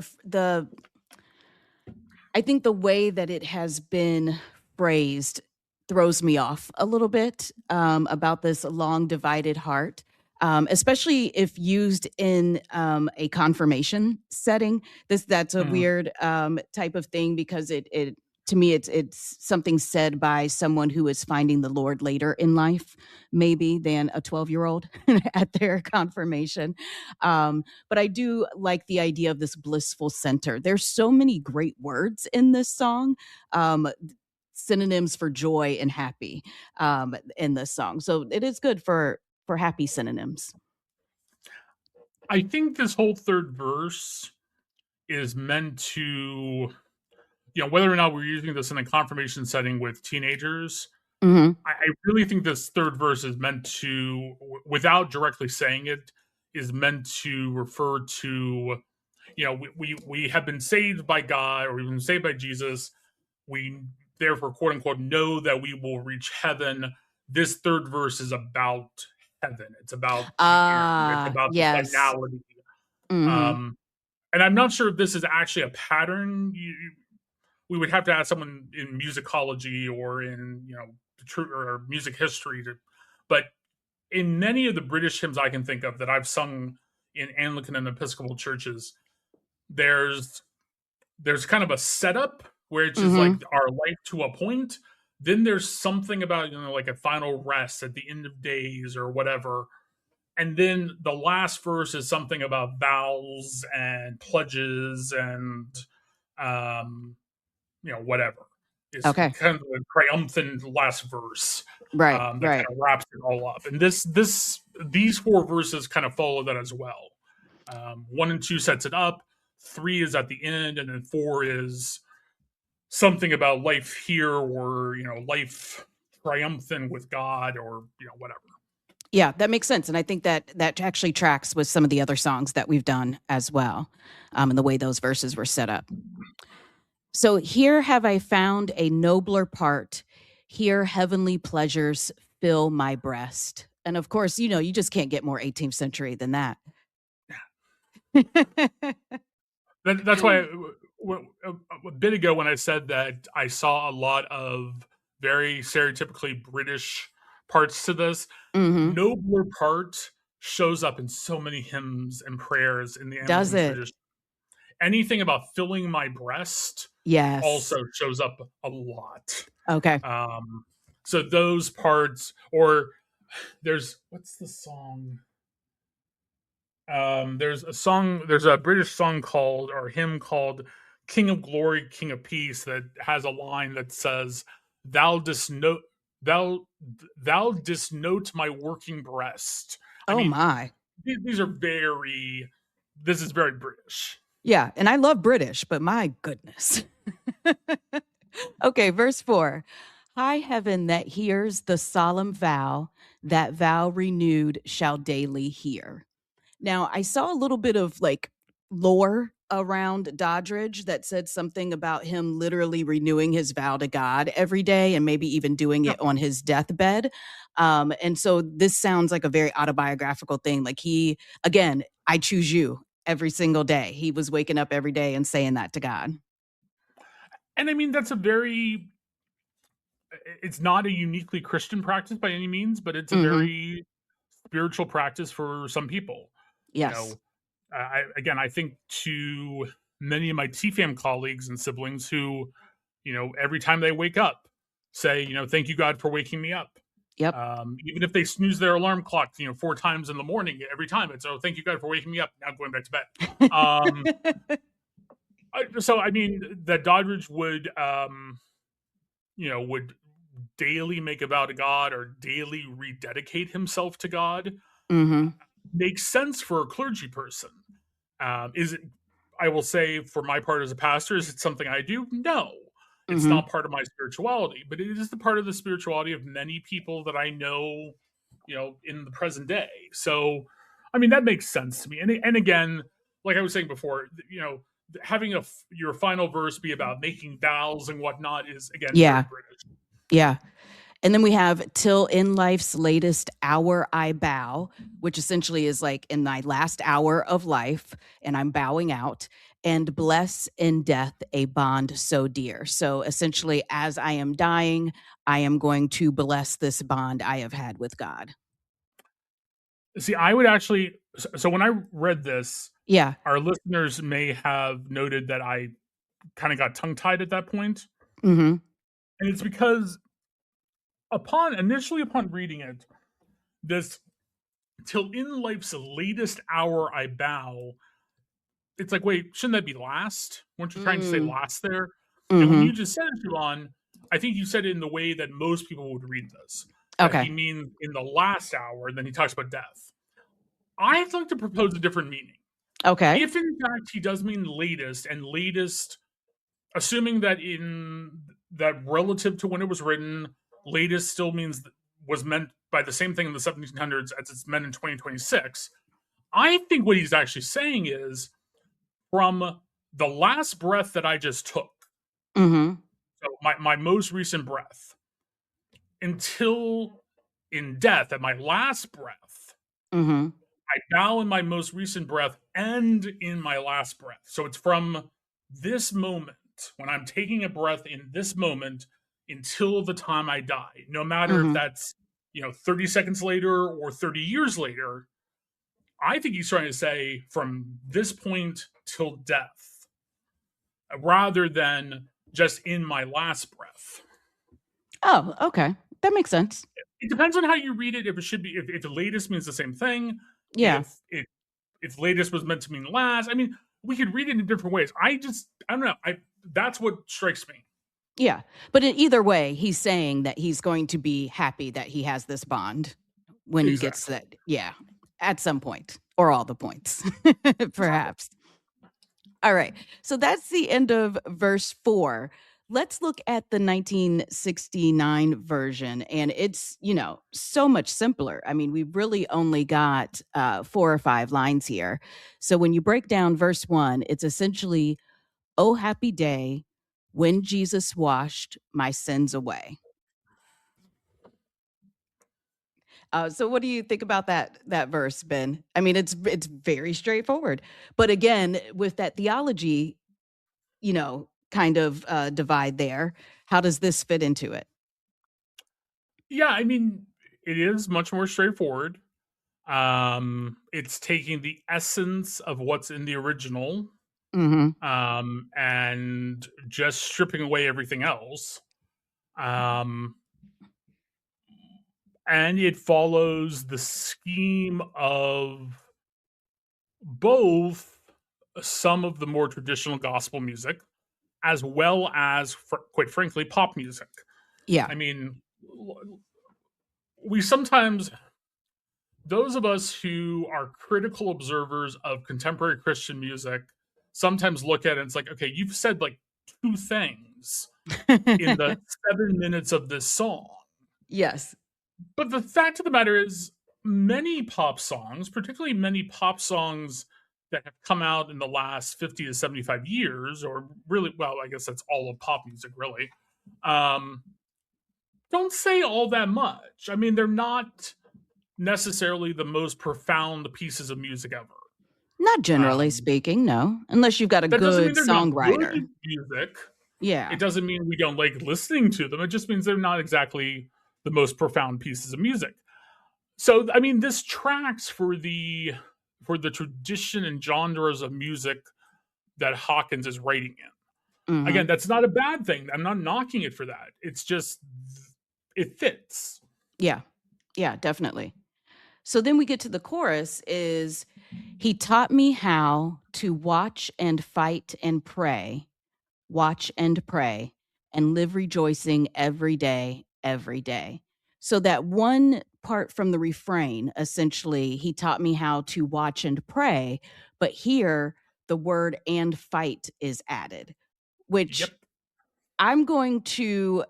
I think the way that it has been phrased throws me off a little bit about this long divided heart, especially if used in a confirmation setting. That's a weird type of thing because it to me it's something said by someone who is finding the Lord later in life, maybe, than a 12-year-old at their confirmation. But I do like the idea of this blissful center. There's so many great words in this song. Synonyms for joy and happy in this song. So it is good for happy synonyms. I think this whole third verse is meant to, whether or not we're using this in a confirmation setting with teenagers, I really think this third verse is meant to, without directly saying it, is meant to refer to, we have been saved by God, or we've been saved by Jesus. We therefore, quote unquote, know that we will reach heaven. This third verse is about heaven. It's about the end. It's about the finality. And I'm not sure if this is actually a pattern. We would have to ask someone in musicology or in or music history but in many of the British hymns I can think of that I've sung in Anglican and Episcopal churches, there's kind of a setup where it's just like our life to a point. Then there's something about like a final rest at the end of days or whatever. And then the last verse is something about vows and pledges and whatever. It's kind of a triumphant last verse, right? That kind of wraps it all up. And these four verses kind of follow that as well. 1 and 2 sets it up. 3 is at the end, and then 4 is something about life here, or life triumphant with God, or whatever. Yeah, that makes sense, and I think that actually tracks with some of the other songs that we've done as well, and the way those verses were set up. So here have I found a nobler part. Here heavenly pleasures fill my breast. And of course, you just can't get more 18th century than that. That's why a bit ago when I said that I saw a lot of very stereotypically British parts to this. Mm-hmm. Nobler part shows up in so many hymns and prayers in the Does Anglican it? tradition. Anything about filling my breast Yes. also shows up a lot. Okay. So those parts, or what's the song? There's a British song called, or hymn called King of Glory, King of Peace, that has a line that says, Thou disnote thou thou disnote my working breast. I Oh mean, my. these are this is very British. Yeah, and I love British, but my goodness. Okay, verse 4. High heaven that hears the solemn vow, that vow renewed shall daily hear. Now, I saw a little bit of like lore around Doddridge that said something about him literally renewing his vow to God every day and maybe even doing Yeah. it on his deathbed. And so this sounds like a very autobiographical thing. Like again, I choose you every single day. He was waking up every day and saying that to God. And I mean, it's not a uniquely Christian practice by any means, but it's a Mm-hmm. very spiritual practice for some people. Yes. I think to many of my TFAM colleagues and siblings who, every time they wake up, say, thank you, God, for waking me up. Yep. Even if they snooze their alarm clock, 4 times in the morning, every time it's, oh, thank you, God, for waking me up. Now going back to bed. So, I mean, that Doddridge would daily make a vow to God or daily rededicate himself to God Mm-hmm. makes sense for a clergy person. Is it? I will say, for my part as a pastor, is it something I do? No, it's Mm-hmm. not part of my spirituality, but it is the part of the spirituality of many people that I know, in the present day. So, I mean, that makes sense to me. And again, like I was saying before, having your final verse be about making vows and whatnot is again very Yeah. British. Yeah. And then we have till in life's latest hour I bow, which essentially is like in my last hour of life, and I'm bowing out, and bless in death a bond so dear. So essentially, as I am dying, I am going to bless this bond I have had with God. See, I would actually. So when I read this, Yeah. our listeners may have noted that I kind of got tongue tied at that point, Mm-hmm. and it's because upon reading it, this till in life's latest hour I bow. It's like, wait, shouldn't that be last? Weren't you trying to say last there? And when Mm-hmm. you just said it, Siobhan, I think you said it in the way that most people would read this. That he Okay. means in the last hour, and then he talks about death. I'd like to propose a different meaning. Okay. If in fact he does mean latest, and latest, assuming that relative to when it was written, latest still was meant by the same thing in the 1700s as it's meant in 2026. I think what he's actually saying is from the last breath that I just took, Mm-hmm. so my most recent breath, until in death, at my last breath, Mm-hmm. I bow in my most recent breath and in my last breath. So it's from this moment, when I'm taking a breath in this moment, until the time I die. No matter if Mm-hmm. that's 30 seconds later or 30 years later. I think he's trying to say from this point till death, rather than just in my last breath. Oh, okay. That makes sense. It depends on how you read it. If it should be, if the latest means the same thing, Yeah. if latest was meant to mean last. I mean, we could read it in different ways. I don't know. That's what strikes me. Yeah. But in either way, he's saying that he's going to be happy that he has this bond when he gets that. Yeah. At some point, or all the points, perhaps. All right. So that's the end of verse 4. Let's look at the 1969 version. And it's, so much simpler. I mean, we've really only got 4 or 5 lines here. So when you break down verse 1, it's essentially, "Oh, happy day when Jesus washed my sins away." So what do you think about that verse, Ben? I mean, it's very straightforward. But again, with that theology, kind of divide there, how does this fit into it? Yeah, I mean, it is much more straightforward. It's taking the essence of what's in the original, and just stripping away everything else. And it follows the scheme of both some of the more traditional gospel music, as well as, quite frankly, pop music. Yeah. I mean, we sometimes, those of us who are critical observers of contemporary Christian music, sometimes look at it and it's like, okay, you've said like two things in the 7 minutes of this song. Yes. But the fact of the matter is, many pop songs, particularly many pop songs that have come out in the last 50 to 75 years, or really, well, I guess that's all of pop music, really, don't say all that much. I mean, they're not necessarily the most profound pieces of music ever. Not generally speaking, no. Unless you've got a that doesn't good mean they're not songwriter. good music. Yeah. It doesn't mean we don't like listening to them. It just means they're not exactly the most profound pieces of music. So, I mean, this tracks for the tradition and genres of music that Hawkins is writing in. Again, that's not a bad thing. I'm not knocking it for that. It's just, it fits. Yeah. Yeah, definitely. So then we get to the chorus is, he taught me how to watch and fight and pray, watch and pray, and live rejoicing every day, every day. So that one part from the refrain, essentially, he taught me how to watch and pray, but here the word and fight is added, which I'm going to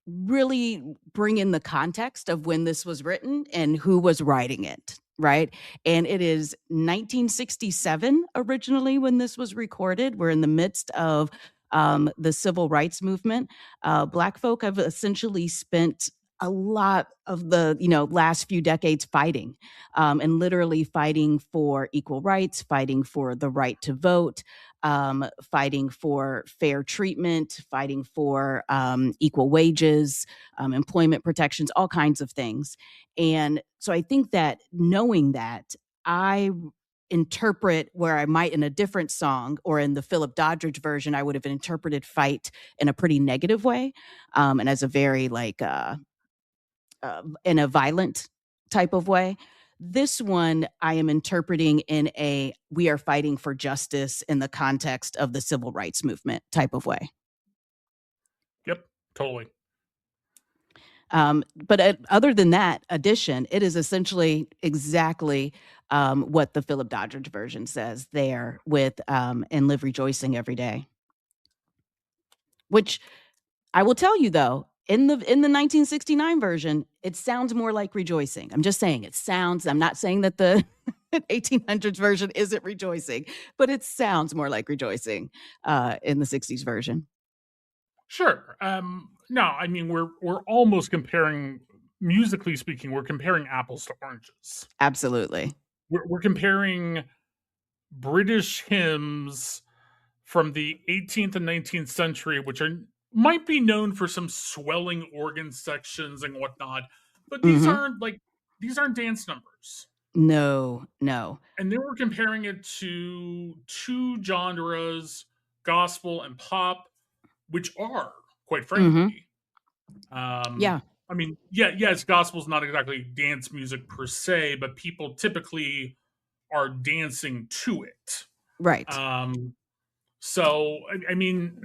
really bring in the context of when this was written and who was writing it, right? And it is 1967 originally when this was recorded. We're in the midst of the civil rights movement. Black folk have essentially spent a lot of the last few decades fighting, and literally fighting for equal rights, fighting for the right to vote, fighting for fair treatment, fighting for equal wages, employment protections, all kinds of things. And so I think that knowing that, I interpret where I might in a different song or in the Philip Doodridge version, I would have interpreted fight in a pretty negative way, and as a very in a violent type of way. This one I am interpreting in a, we are fighting for justice in the context of the civil rights movement type of way. Yep, totally. But other than that addition, it is essentially exactly what the Philip Doodridge version says there with and live rejoicing every day. Which I will tell you though, in the 1969 version, it sounds more like rejoicing. I'm just saying it sounds, I'm not saying that the 1800s version isn't rejoicing, but it sounds more like rejoicing in the 60s version. Sure. No, I mean, we're almost comparing, musically speaking, we're comparing apples to oranges. Absolutely. We're comparing British hymns from the 18th and 19th century, which might be known for some swelling organ sections and whatnot, but these aren't dance numbers. No. And then we're comparing it to two genres, gospel and pop, which are, quite frankly, yeah. I mean, yes, gospel's not exactly dance music per se, but people typically are dancing to it. Right. So, I mean,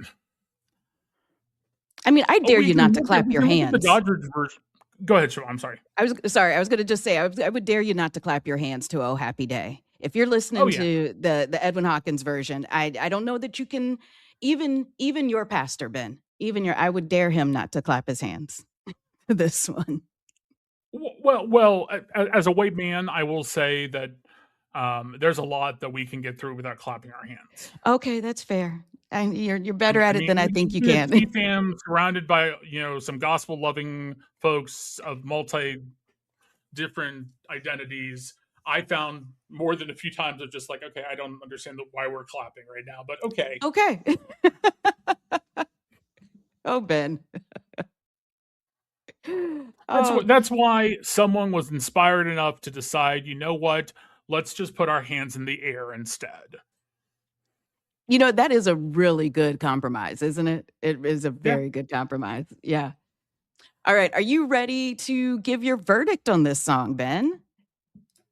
I dare you not to clap your hands. The Doddridge version. Go ahead, Siobhan. I'm sorry. I was going to just say, I would dare you not to clap your hands to "Oh Happy Day." If you're listening to the Edwin Hawkins version, I don't know that you can, even your pastor, Ben, I would dare him not to clap his hands to this one. Well, as a white man, I will say that there's a lot that we can get through without clapping our hands. Okay, that's fair. And you're better at it than I think you can. TFAM surrounded by some gospel loving folks of different identities. I found more than a few times of just like, okay, I don't understand why we're clapping right now, but okay. Okay. Oh, Ben. That's why someone was inspired enough to decide, you know what? Let's just put our hands in the air instead. You know, that is a really good compromise, isn't it? It is a Yeah. very good compromise. Yeah. All right. Are you ready to give your verdict on this song, Ben?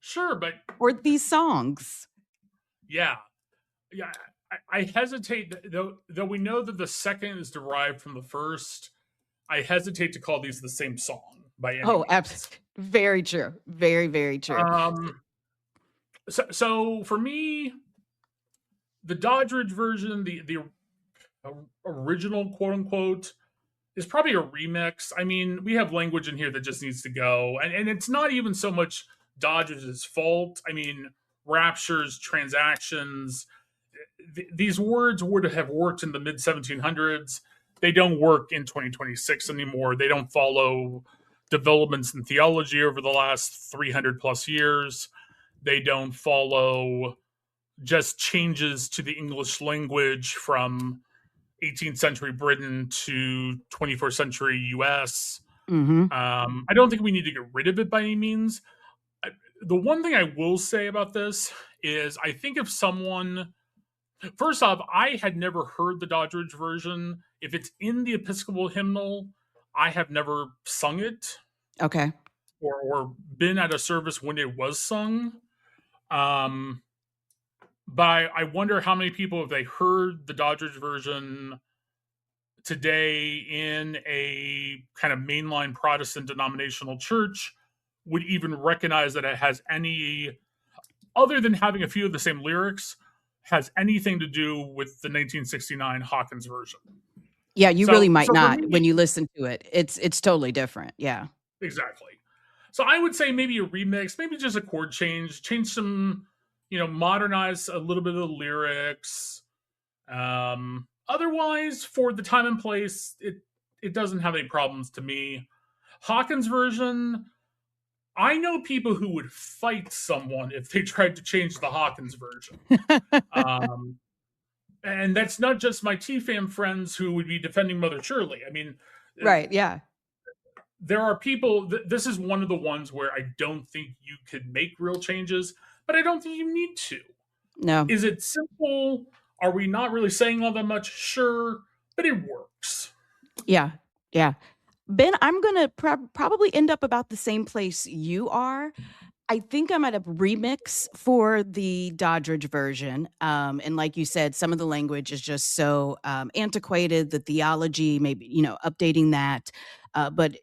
Sure, but Or these songs? yeah. I hesitate, though we know that the second is derived from the first. I hesitate to call these the same song by any means. Absolutely. Very true. Very, very true. So for me, the Doddridge version, the original quote unquote, is probably a remix. I mean, we have language in here that just needs to go, and it's not even so much Doddridge's fault. I mean, raptures, transactions, these words would have worked in the mid 1700s. They don't work in 2026 anymore. They don't follow developments in theology over the last 300 plus years. They don't follow just changes to the English language from 18th century Britain to 21st century US. Mm-hmm. I don't think we need to get rid of it by any means. The one thing I will say about this is I think if someone, first off, I had never heard the Doddridge version. If it's in the Episcopal hymnal, I have never sung it. Okay. Or been at a service when it was sung. But I wonder how many people, if they heard the Doddridge version today in a kind of mainline Protestant denominational church, would even recognize that it has any, other than having a few of the same lyrics, has anything to do with the 1969 Hawkins version. Yeah, you really might not when you listen to it. It's totally different. Yeah. Exactly. So I would say maybe a remix, maybe just a chord change some, modernize a little bit of the lyrics. Otherwise, for the time and place, it doesn't have any problems to me. Hawkins version, I know people who would fight someone if they tried to change the Hawkins version. And that's not just my T-Fam friends who would be defending Mother Shirley. I mean, right, yeah. There are people, this is one of the ones where I don't think you could make real changes, but I don't think you need to. No. Is it simple? Are we not really saying all that much? Sure, but it works. Yeah, yeah. Ben, I'm going to probably end up about the same place you are. I think I'm at a remix for the Doddridge version. And like you said, some of the language is just so antiquated, the theology, maybe, updating that. But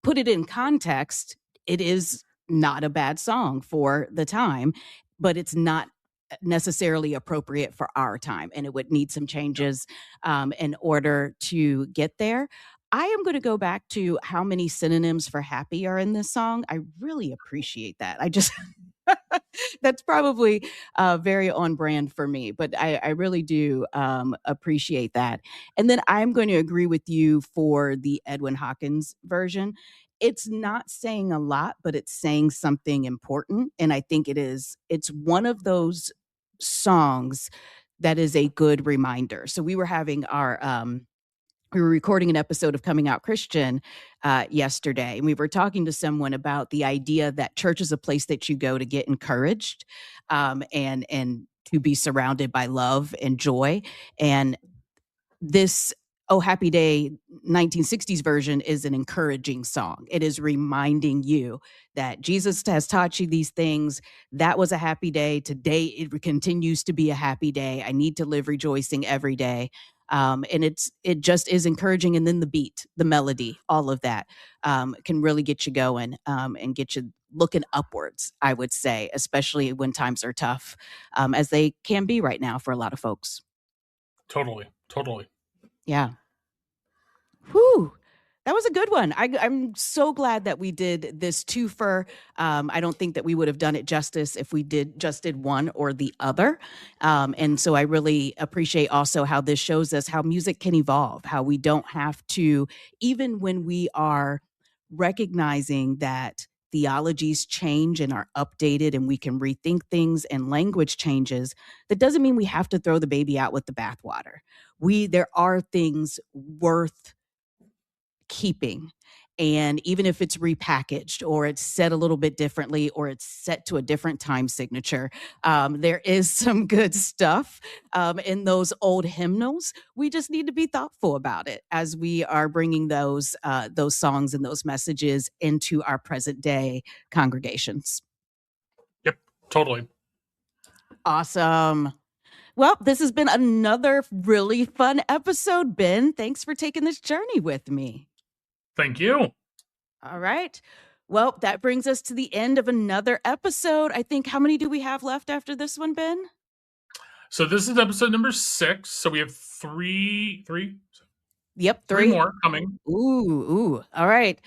put it in context, it is not a bad song for the time, but it's not necessarily appropriate for our time. And it would need some changes in order to get there. I am going to go back to how many synonyms for happy are in this song. I really appreciate that. I just, that's probably very on brand for me, but I really do appreciate that. And then I'm going to agree with you for the Edwin Hawkins version. It's not saying a lot, but it's saying something important. And I think it's one of those songs that is a good reminder. So we were having we were recording an episode of Coming Out Christian yesterday, and we were talking to someone about the idea that church is a place that you go to get encouraged and to be surrounded by love and joy. And this Oh Happy Day 1960s version is an encouraging song. It is reminding you that Jesus has taught you these things. That was a happy day. Today it continues to be a happy day. I need to live rejoicing every day. And it just is encouraging. And then the beat, the melody, all of that can really get you going and get you looking upwards, I would say, especially when times are tough, as they can be right now for a lot of folks. Totally. Yeah. Whew. That was a good one. I'm so glad that we did this twofer. I don't think that we would have done it justice if we just did one or the other. And so I really appreciate also how this shows us how music can evolve, how we don't have to, even when we are recognizing that theologies change and are updated and we can rethink things and language changes, that doesn't mean we have to throw the baby out with the bathwater. There are things worth keeping. And even if it's repackaged or it's set a little bit differently or it's set to a different time signature, there is some good stuff in those old hymnals. We just need to be thoughtful about it as we are bringing those songs and those messages into our present day congregations. Yep, totally. Awesome. Well, this has been another really fun episode, Ben. Thanks for taking this journey with me. Thank you. All right. Well, that brings us to the end of another episode. I think, how many do we have left after this one, Ben? So this is episode number 6. So we have three. Yep, 3 more coming. Ooh. All right.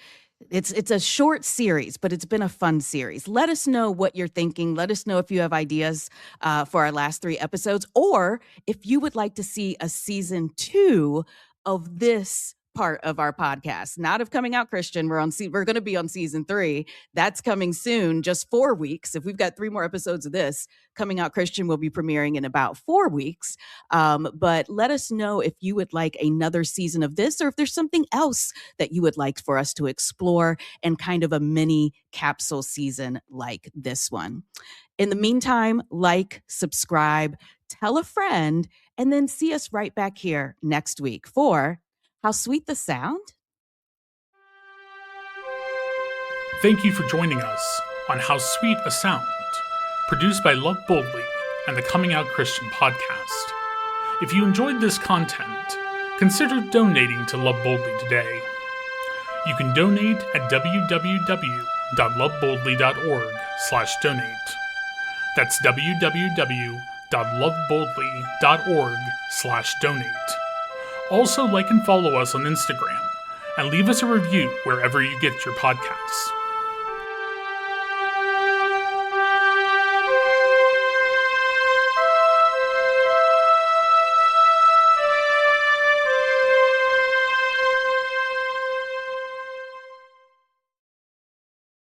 It's a short series, but it's been a fun series. Let us know what you're thinking. Let us know if you have ideas for our last 3 episodes, or if you would like to see a season 2 of this part of our podcast, not of Coming Out Christian. We're going to be on season 3. That's coming soon, just 4 weeks. If we've got 3 more episodes of this, Coming Out Christian will be premiering in about 4 weeks. But let us know if you would like another season of this, or if there's something else that you would like for us to explore in kind of a mini capsule season like this one. In the meantime, like, subscribe, tell a friend, and then see us right back here next week for How Sweet the Sound. Thank you for joining us on How Sweet a Sound, produced by Love Boldly and the Coming Out Christian podcast. If you enjoyed this content, consider donating to Love Boldly today. You can donate at www.loveboldly.org/donate. That's www.loveboldly.org/donate. Also, like and follow us on Instagram, and leave us a review wherever you get your podcasts.